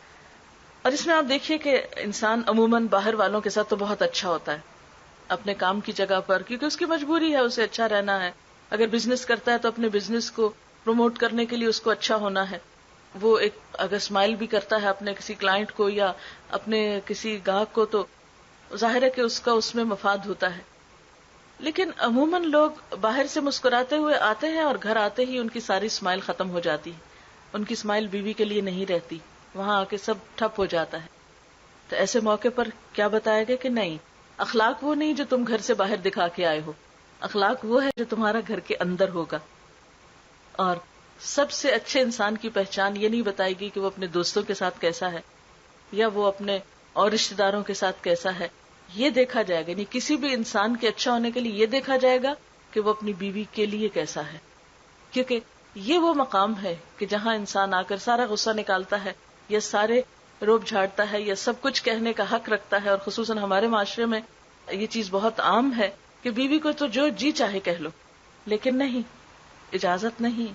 اور اس میں آپ دیکھیے کہ انسان عموماً باہر والوں کے ساتھ تو بہت اچھا ہوتا ہے اپنے کام کی جگہ پر، کیونکہ اس کی مجبوری ہے، اسے اچھا رہنا ہے. اگر بزنس کرتا ہے تو اپنے بزنس کو پروموٹ کرنے کے لیے اس کو اچھا ہونا ہے. وہ ایک اگر اسمائل بھی کرتا ہے اپنے کسی کلائنٹ کو یا اپنے کسی گاہک کو تو ظاہر ہے کہ اس کا اس میں مفاد ہوتا ہے. لیکن عموماً لوگ باہر سے مسکراتے ہوئے آتے ہیں اور گھر آتے ہی ان کی ساری اسمائل ختم ہو جاتی ہے. ان کی اسمائل بیوی کے لیے نہیں رہتی، وہاں آ کے سب ٹھپ ہو جاتا ہے. تو ایسے موقع پر کیا بتایا گیا کہ نہیں، اخلاق وہ نہیں جو تم گھر سے باہر دکھا کے آئے ہو، اخلاق وہ ہے جو تمہارا گھر کے اندر ہوگا. اور سب سے اچھے انسان کی پہچان یہ نہیں بتائے گی کہ وہ اپنے دوستوں کے ساتھ کیسا ہے یا وہ اپنے اور رشتے داروں کے ساتھ کیسا ہے. یہ دیکھا جائے گا، یعنی کسی بھی انسان کے اچھا ہونے کے لیے یہ دیکھا جائے گا کہ وہ اپنی بیوی کے لیے کیسا ہے. کیونکہ یہ وہ مقام ہے کہ جہاں انسان آ کر سارا غصہ نکالتا ہے یا سارے روب جھاڑتا ہے یا سب کچھ کہنے کا حق رکھتا ہے. اور خصوصاً ہمارے معاشرے میں یہ چیز بہت عام ہے کہ بیوی کو تو جو جی چاہے کہہ لو، لیکن نہیں، اجازت نہیں.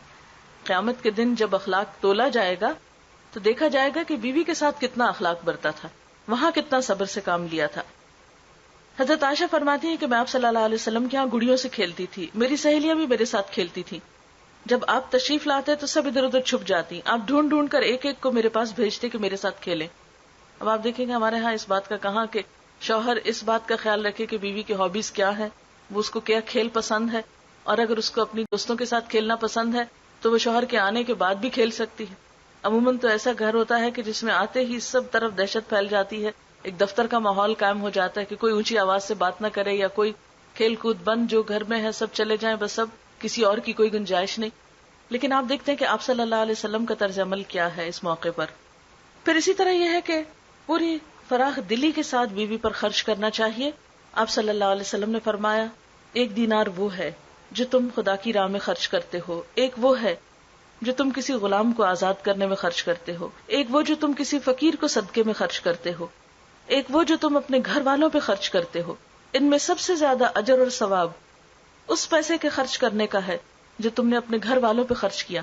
قیامت کے دن جب اخلاق تولا جائے گا تو دیکھا جائے گا کہ بیوی کے ساتھ کتنا اخلاق برتا تھا، وہاں کتنا صبر سے کام لیا تھا. حضرت عائشہ فرماتی ہیں کہ میں آپ صلی اللہ علیہ وسلم کے یہاں گڑیوں سے کھیلتی تھی، میری سہیلیاں بھی میرے ساتھ کھیلتی تھی. جب آپ تشریف لاتے تو سب ادھر ادھر چھپ جاتی، آپ ڈھونڈ ڈھونڈ کر ایک ایک کو میرے پاس بھیجتے کہ میرے ساتھ کھیلیں. اب آپ دیکھیں گے ہمارے ہاں اس بات کا کہاں کہ شوہر اس بات کا خیال رکھے کہ بیوی کی ہابیز کیا ہے، وہ اس کو کیا کھیل پسند ہے، اور اگر اس کو اپنی دوستوں کے ساتھ کھیلنا پسند ہے تو وہ شوہر کے آنے کے بعد بھی کھیل سکتی ہے. عموماً تو ایسا گھر ہوتا ہے کہ جس میں آتے ہی سب طرف دہشت پھیل جاتی ہے، ایک دفتر کا ماحول قائم ہو جاتا ہے کہ کوئی اونچی آواز سے بات نہ کرے یا کوئی کھیل کود بند، جو گھر میں ہے سب چلے جائیں، بس سب، کسی اور کی کوئی گنجائش نہیں. لیکن آپ دیکھتے ہیں کہ آپ صلی اللہ علیہ وسلم کا طرز عمل کیا ہے اس موقع پر. پھر اسی طرح یہ ہے کہ پوری فراخ دلی کے ساتھ بیوی پر خرچ کرنا چاہیے. آپ صلی اللہ علیہ وسلم نے فرمایا 1 دینار وہ ہے جو تم خدا کی راہ میں خرچ کرتے ہو، ایک وہ ہے جو تم کسی غلام کو آزاد کرنے میں خرچ کرتے ہو، ایک وہ جو تم کسی فقیر کو صدقے میں خرچ کرتے ہو، ایک وہ جو تم اپنے گھر والوں پہ خرچ کرتے ہو. ان میں سب سے زیادہ اجر اور ثواب اس پیسے کے خرچ کرنے کا ہے جو تم نے اپنے گھر والوں پہ خرچ کیا.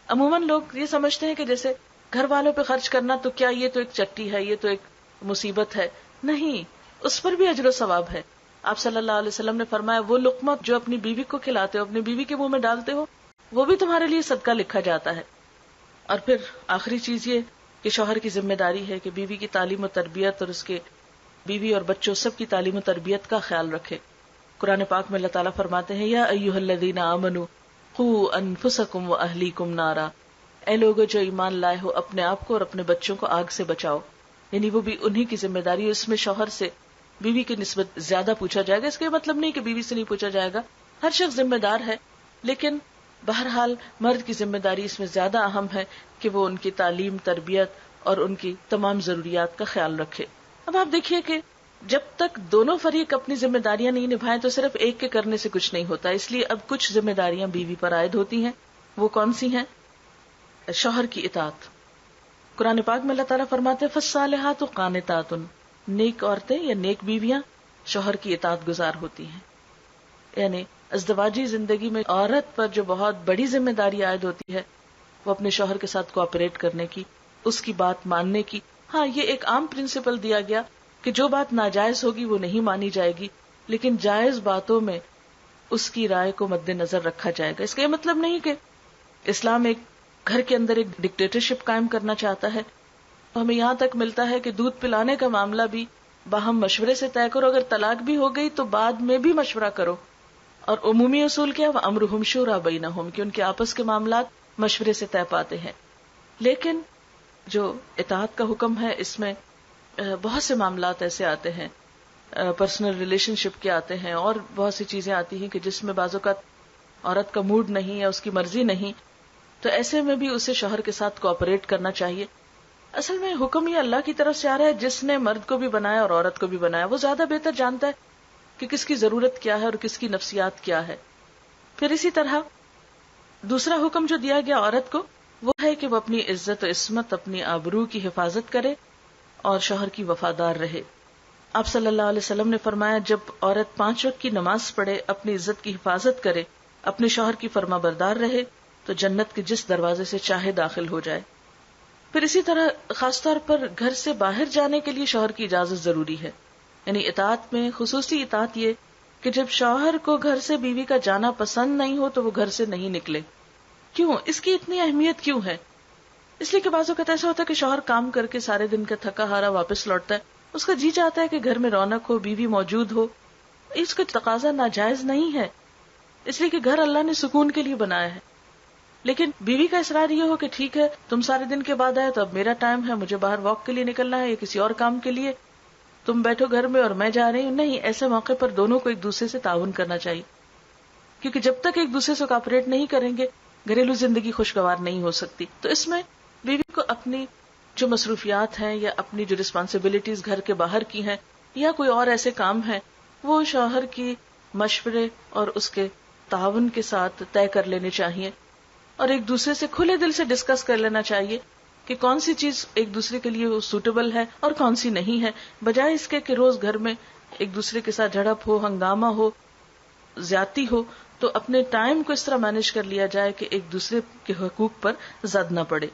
عموماً لوگ یہ سمجھتے ہیں کہ جیسے گھر والوں پہ خرچ کرنا تو کیا یہ تو ایک چٹی ہے، یہ تو ایک مصیبت ہے. نہیں، اس پر بھی اجر و ثواب ہے. آپ صلی اللہ علیہ وسلم نے فرمایا وہ لقمہ جو اپنی بیوی کو کھلاتے ہو، اپنی بیوی کے منہ میں ڈالتے ہو، وہ بھی تمہارے لیے صدقہ لکھا جاتا ہے. اور پھر آخری چیز یہ کہ شوہر کی ذمہ داری ہے کہ بیوی کی تعلیم و تربیت اور اس کے بیوی اور بچوں سب کی تعلیم و تربیت کا خیال رکھے. قرآن پاک میں اللہ تعالیٰ فرماتے ہیں یا ایھا الذین آمنوا قوا انفسکم واہلیکم نارا، اے لوگو جو ایمان لائے ہو اپنے آپ کو اور اپنے بچوں کو آگ سے بچاؤ. یعنی وہ بھی انہی کی ذمہ داری ہے. اس میں شوہر سے بیوی کی نسبت زیادہ پوچھا جائے گا. اس کا مطلب نہیں کہ بیوی سے نہیں پوچھا جائے گا، ہر شخص ذمہ دار ہے، لیکن بہرحال مرد کی ذمہ داری اس میں زیادہ اہم ہے کہ وہ ان کی تعلیم، تربیت اور ان کی تمام ضروریات کا خیال رکھے. اب آپ دیکھیے کہ جب تک دونوں فریق اپنی ذمہ داریاں نہیں نبھائیں تو صرف ایک کے کرنے سے کچھ نہیں ہوتا. اس لیے اب کچھ ذمہ داریاں بیوی پر عائد ہوتی ہیں. وہ کون سی ہیں؟ شوہر کی اطاعت. قرآن پاک میں اللہ تعالیٰ فرماتے ہیں فالصالحات قانتات، نیک عورتیں یا نیک بیویاں شوہر کی اطاعت گزار ہوتی ہیں. یعنی ازدواجی زندگی میں عورت پر جو بہت بڑی ذمہ داری عائد ہوتی ہے وہ اپنے شوہر کے ساتھ کوآپریٹ کرنے کی، اس کی بات ماننے کی. ہاں، یہ ایک عام پرنسپل دیا گیا کہ جو بات ناجائز ہوگی وہ نہیں مانی جائے گی، لیکن جائز باتوں میں اس کی رائے کو مد نظر رکھا جائے گا. اس کا یہ مطلب نہیں کہ اسلام ایک گھر کے اندر ایک ڈکٹیٹرشپ قائم کرنا چاہتا ہے. ہمیں یہاں تک ملتا ہے کہ دودھ پلانے کا معاملہ بھی باہم مشورے سے طے کرو، اگر طلاق بھی ہو گئی تو بعد میں بھی مشورہ کرو. اور عمومی اصول کیا؟ وَأَمْرُهُمْ شُورَىٰ بَيْنَهُمْ، کہ ان کے آپس کے معاملات مشورے سے طے پاتے ہیں. لیکن جو اطاعت کا حکم ہے اس میں بہت سے معاملات ایسے آتے ہیں، پرسنل ریلیشن شپ کے آتے ہیں، اور بہت سی چیزیں آتی ہیں کہ جس میں بعض اوقات عورت کا موڈ نہیں یا اس کی مرضی نہیں، تو ایسے میں بھی اسے شوہر کے ساتھ کوآپریٹ کرنا چاہیے. اصل میں حکم یہ اللہ کی طرف سے آ رہا ہے، جس نے مرد کو بھی بنایا اور عورت کو بھی بنایا وہ زیادہ بہتر جانتا ہے کہ کس کی ضرورت کیا ہے اور کس کی نفسیات کیا ہے. پھر اسی طرح دوسرا حکم جو دیا گیا عورت کو وہ ہے کہ وہ اپنی عزت و عصمت، اپنی آبرو کی حفاظت کرے اور شوہر کی وفادار رہے. آپ صلی اللہ علیہ وسلم نے فرمایا جب عورت 5 وقت کی نماز پڑھے، اپنی عزت کی حفاظت کرے، اپنے شوہر کی فرما بردار رہے تو جنت کے جس دروازے سے چاہے داخل ہو جائے. پھر اسی طرح خاص طور پر گھر سے باہر جانے کے لیے شوہر کی اجازت ضروری ہے. یعنی اطاعت میں خصوصی اطاعت یہ کہ جب شوہر کو گھر سے بیوی کا جانا پسند نہیں ہو تو وہ گھر سے نہیں نکلے. کیوں؟ اس کی اتنی اہمیت کیوں ہے؟ اس لیے کہ بعض اوقات ایسا ہوتا ہے کہ شوہر کام کر کے سارے دن کا تھکا ہارا واپس لوٹتا ہے، اس کا جی چاہتا ہے کہ گھر میں رونق ہو، بیوی موجود ہو. اس کا تقاضا ناجائز نہیں ہے، اس لیے کہ گھر اللہ نے سکون کے لیے بنایا ہے. لیکن بیوی کا اصرار یہ ہو کہ ٹھیک ہے تم سارے دن کے بعد آئے تو اب میرا ٹائم ہے، مجھے باہر واک کے لیے نکلنا ہے یا کسی اور کام کے لیے، تم بیٹھو گھر میں اور میں جا رہی ہوں. نہیں، ایسے موقع پر دونوں کو ایک دوسرے سے تعاون کرنا چاہیے، کیونکہ جب تک ایک دوسرے سے کوآپریٹ نہیں کریں گے گھریلو زندگی خوشگوار نہیں ہو سکتی. تو اس میں بیوی کو اپنی جو مصروفیات ہیں یا اپنی جو رسپانسبلٹیز گھر کے باہر کی ہیں یا کوئی اور ایسے کام ہیں وہ شوہر کی مشورے اور اس کے تعاون کے ساتھ طے کر لینے چاہیے، اور ایک دوسرے سے کھلے دل سے ڈسکس کر لینا چاہیے کہ کون سی چیز ایک دوسرے کے لیے سوٹیبل ہے اور کون سی نہیں ہے، بجائے اس کے کہ روز گھر میں ایک دوسرے کے ساتھ جھڑپ ہو، ہنگامہ ہو، زیادتی ہو. تو اپنے ٹائم کو اس طرح مینج کر لیا جائے کہ ایک دوسرے کے حقوق پر زد نہ پڑے.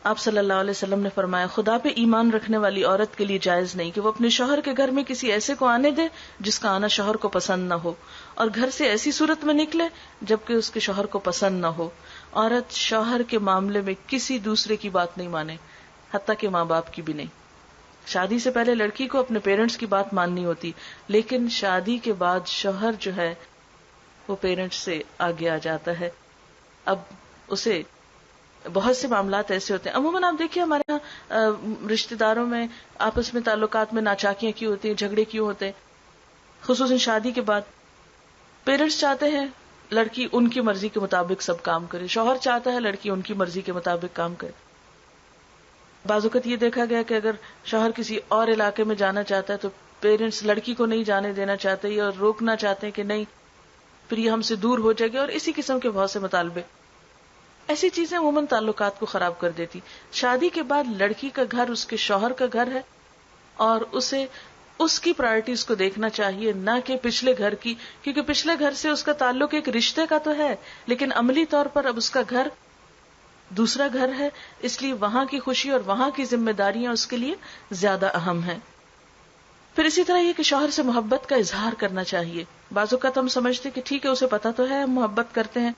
آپ صلی اللہ علیہ وسلم نے فرمایا خدا پہ ایمان رکھنے والی عورت کے لیے جائز نہیں کہ وہ اپنے شوہر کے گھر میں کسی ایسے کو آنے دے جس کا آنا شوہر کو پسند نہ ہو، اور گھر سے ایسی صورت میں نکلے جبکہ اس کے شوہر کو پسند نہ ہو. عورت شوہر کے معاملے میں کسی دوسرے کی بات نہیں مانے، حتیٰ کہ ماں باپ کی بھی نہیں. شادی سے پہلے لڑکی کو اپنے پیرنٹس کی بات ماننی ہوتی، لیکن شادی کے بعد شوہر جو ہے وہ پیرنٹس سے آگے آ جاتا ہے. اب اسے بہت سے معاملات ایسے ہوتے ہیں، عموماً آپ دیکھیے ہمارے یہاں رشتہ داروں میں آپس میں تعلقات میں ناچاکیاں کیوں ہوتی ہیں، جھگڑے کیوں ہوتے ہیں، خصوصاً شادی کے بعد. پیرنٹس چاہتے ہیں لڑکی ان کی مرضی کے مطابق سب کام کرے، شوہر چاہتا ہے لڑکی ان کی مرضی کے مطابق کام کرے. بعض اوقات یہ دیکھا گیا کہ اگر شوہر کسی اور علاقے میں جانا چاہتا ہے تو پیرنٹس لڑکی کو نہیں جانے دینا چاہتے یا روکنا چاہتے ہیں کہ نہیں پھر یہ ہم سے دور ہو جائے گی، اور اسی قسم کے بہت سے مطالبے. ایسی چیزیں عموماً تعلقات کو خراب کر دیتی. شادی کے بعد لڑکی کا گھر اس کے شوہر کا گھر ہے اور اسے اس کی پرائرٹیز کو دیکھنا چاہیے، نہ کہ پچھلے گھر کی، کیونکہ پچھلے گھر سے اس کا تعلق ایک رشتے کا تو ہے لیکن عملی طور پر اب اس کا گھر دوسرا گھر ہے، اس لیے وہاں کی خوشی اور وہاں کی ذمہ داریاں اس کے لیے زیادہ اہم ہیں. پھر اسی طرح یہ کہ شوہر سے محبت کا اظہار کرنا چاہیے. بعض اوقات ہم سمجھتے کہ ٹھیک ہے اسے پتا تو ہے ہم محبت کرتے ہیں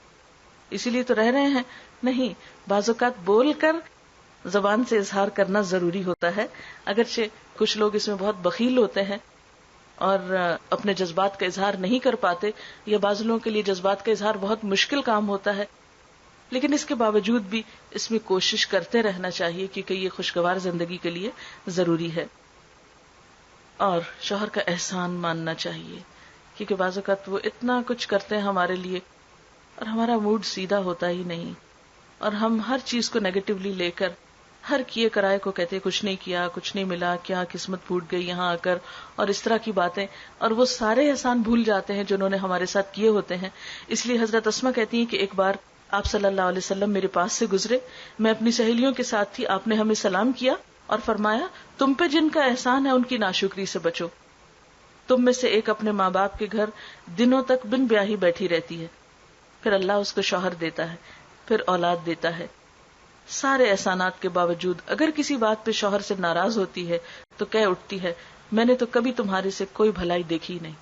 اسی لیے تو رہ رہے ہیں. نہیں، بعض اوقات بول کر زبان سے اظہار کرنا ضروری ہوتا ہے. اگرچہ کچھ لوگ اس میں بہت بخیل ہوتے ہیں اور اپنے جذبات کا اظہار نہیں کر پاتے، یا بعض لوگوں کے لیے جذبات کا اظہار بہت مشکل کام ہوتا ہے، لیکن اس کے باوجود بھی اس میں کوشش کرتے رہنا چاہیے کیونکہ یہ خوشگوار زندگی کے لیے ضروری ہے. اور شوہر کا احسان ماننا چاہیے کیونکہ بعض اوقات وہ اتنا کچھ کرتے ہیں ہمارے لیے اور ہمارا موڈ سیدھا ہوتا ہی نہیں، اور ہم ہر چیز کو نیگیٹیولی لے کر ہر کیے کرائے کو کہتے کچھ نہیں کیا، کچھ نہیں ملا، کیا قسمت پھوٹ گئی یہاں آ کر، اور اس طرح کی باتیں، اور وہ سارے احسان بھول جاتے ہیں جو انہوں نے ہمارے ساتھ کیے ہوتے ہیں. اس لیے حضرت اسما کہتی ہیں کہ ایک بار آپ صلی اللہ علیہ وسلم میرے پاس سے گزرے، میں اپنی سہیلیوں کے ساتھ تھی، آپ نے ہمیں سلام کیا اور فرمایا تم پہ جن کا احسان ہے ان کی ناشکری سے بچو. تم میں سے ایک اپنے ماں باپ کے گھر دنوں تک بن بیاہی بیٹھی رہتی ہے، پھر اللہ اس کو شوہر دیتا ہے، پھر اولاد دیتا ہے. سارے احسانات کے باوجود اگر کسی بات پہ شوہر سے ناراض ہوتی ہے تو کہہ اٹھتی ہے میں نے تو کبھی تمہارے سے کوئی بھلائی دیکھی نہیں.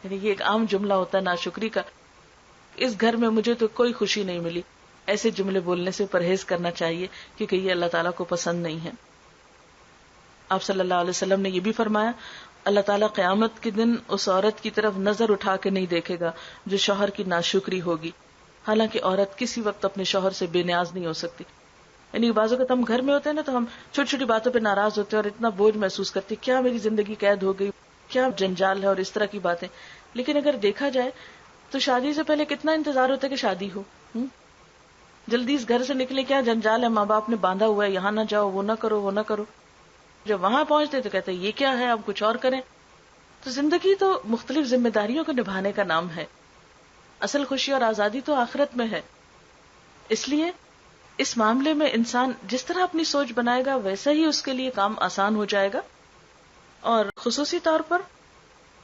یعنی یہ ایک عام جملہ ہوتا ہے ناشکری کا، اس گھر میں مجھے تو کوئی خوشی نہیں ملی. ایسے جملے بولنے سے پرہیز کرنا چاہیے کیونکہ یہ اللہ تعالیٰ کو پسند نہیں ہے. آپ صلی اللہ علیہ وسلم نے یہ بھی فرمایا اللہ تعالیٰ قیامت کے دن اس عورت کی طرف نظر اٹھا کے نہیں دیکھے گا جو شوہر کی ناشکری ہوگی. حالانکہ عورت کسی وقت اپنے شوہر سے بے نیاز نہیں ہو سکتی. یعنی بعض اوقات ہم گھر میں ہوتے ہیں نا تو ہم چھوٹی چھوٹی باتوں پہ ناراض ہوتے ہیں اور اتنا بوجھ محسوس کرتے ہیں، کیا میری زندگی قید ہو گئی، کیا جنجال ہے اور اس طرح کی باتیں. لیکن اگر دیکھا جائے تو شادی سے پہلے کتنا انتظار ہوتا ہے کہ شادی ہو، جلدی اس گھر سے نکلے، کیا جنجال ہے، ماں باپ نے باندھا ہوا ہے، یہاں نہ جاؤ، وہ نہ کرو، وہ نہ کرو. جب وہاں پہنچتے تو کہتے ہیں یہ کیا ہے، اب کچھ اور کریں. تو زندگی تو مختلف ذمہ داریوں کو نبھانے کا نام ہے. اصل خوشی اور آزادی تو آخرت میں ہے. اس لیے اس معاملے میں انسان جس طرح اپنی سوچ بنائے گا ویسا ہی اس کے لیے کام آسان ہو جائے گا. اور خصوصی طور پر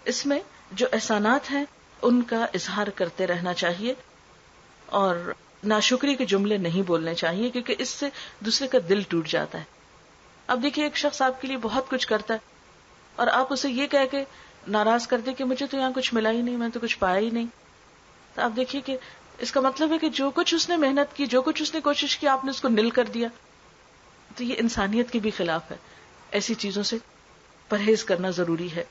اس میں جو احسانات ہیں ان کا اظہار کرتے رہنا چاہیے. اور ناشکری کے جملے نہیں بولنے چاہیے، کیونکہ اس سے دوسرے کا دل ٹوٹ جاتا ہے. اب دیکھیے ایک شخص آپ کے لیے بہت کچھ کرتا ہے اور آپ اسے یہ کہہ کے ناراض کر دیں کہ مجھے تو یہاں کچھ ملا ہی نہیں، میں تو کچھ پایا ہی نہیں. تو آپ دیکھیے کہ اس کا مطلب ہے کہ جو کچھ اس نے محنت کی، جو کچھ اس نے کوشش کی، آپ نے اس کو نل کر دیا. تو یہ انسانیت کے بھی خلاف ہے. ایسی چیزوں سے پرہیز کرنا ضروری ہے.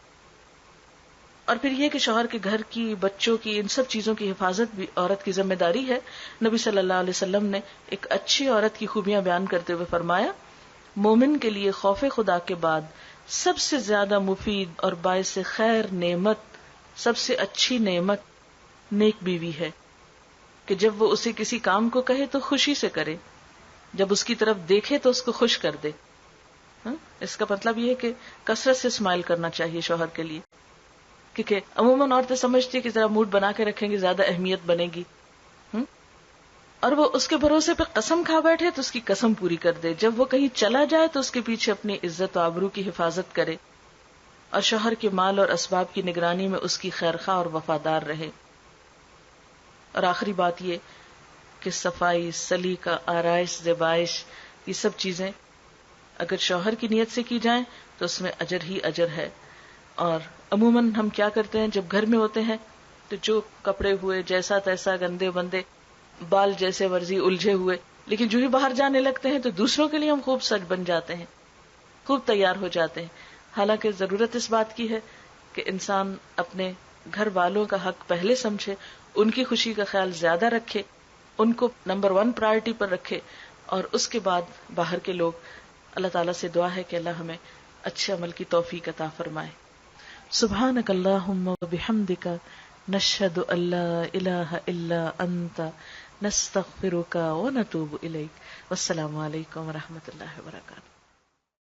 اور پھر یہ کہ شوہر کے گھر کی، بچوں کی، ان سب چیزوں کی حفاظت بھی عورت کی ذمہ داری ہے. نبی صلی اللہ علیہ وسلم نے ایک اچھی عورت کی خوبیاں بیان کرتے ہوئے فرمایا، مومن کے لیے خوف خدا کے بعد سب سے زیادہ مفید اور باعث خیر نعمت، سب سے اچھی نعمت نیک بیوی ہے، کہ جب وہ اسے کسی کام کو کہے تو خوشی سے کرے، جب اس کی طرف دیکھے تو اس کو خوش کر دے. اس کا مطلب یہ ہے کہ کثرت سے اسمائل کرنا چاہیے شوہر کے لیے، کیونکہ عموماً عورتیں سمجھتی ہیں کہ ذرا موڈ بنا کے رکھیں گے زیادہ اہمیت بنے گی، اور وہ اس کے بھروسے پہ قسم کھا بیٹھے تو اس کی قسم پوری کر دے. جب وہ کہیں چلا جائے تو اس کے پیچھے اپنی عزت و آبرو کی حفاظت کرے، اور شوہر کے مال اور اسباب کی نگرانی میں اس کی خیرخواہ اور وفادار رہے. اور آخری بات یہ کہ صفائی، سلیقہ، آرائش، زیبائش، یہ سب چیزیں اگر شوہر کی نیت سے کی جائیں تو اس میں اجر ہی اجر ہے. اور عموماً ہم کیا کرتے ہیں، جب گھر میں ہوتے ہیں تو جو کپڑے ہوئے جیسا تیسا، گندے بندے، بال جیسے ورزی الجھے ہوئے، لیکن جو ہی باہر جانے لگتے ہیں تو دوسروں کے لیے ہم خوب سج بن جاتے ہیں، خوب تیار ہو جاتے ہیں. حالانکہ ضرورت اس بات کی ہے کہ انسان اپنے گھر والوں کا حق پہلے سمجھے، ان کی خوشی کا خیال زیادہ رکھے، ان کو نمبر 1 پرائرٹی پر رکھے، اور اس کے بعد باہر کے لوگ. اللہ تعالیٰ سے دعا ہے کہ اللہ ہمیں اچھے عمل کی توفیق عطا فرمائے. سبحانک اللہم و بحمدک، نشہد ان لا الہ الا انت، نستغفرک و نتوب الیک. والسلام علیکم و رحمۃ اللہ وبرکاتہ.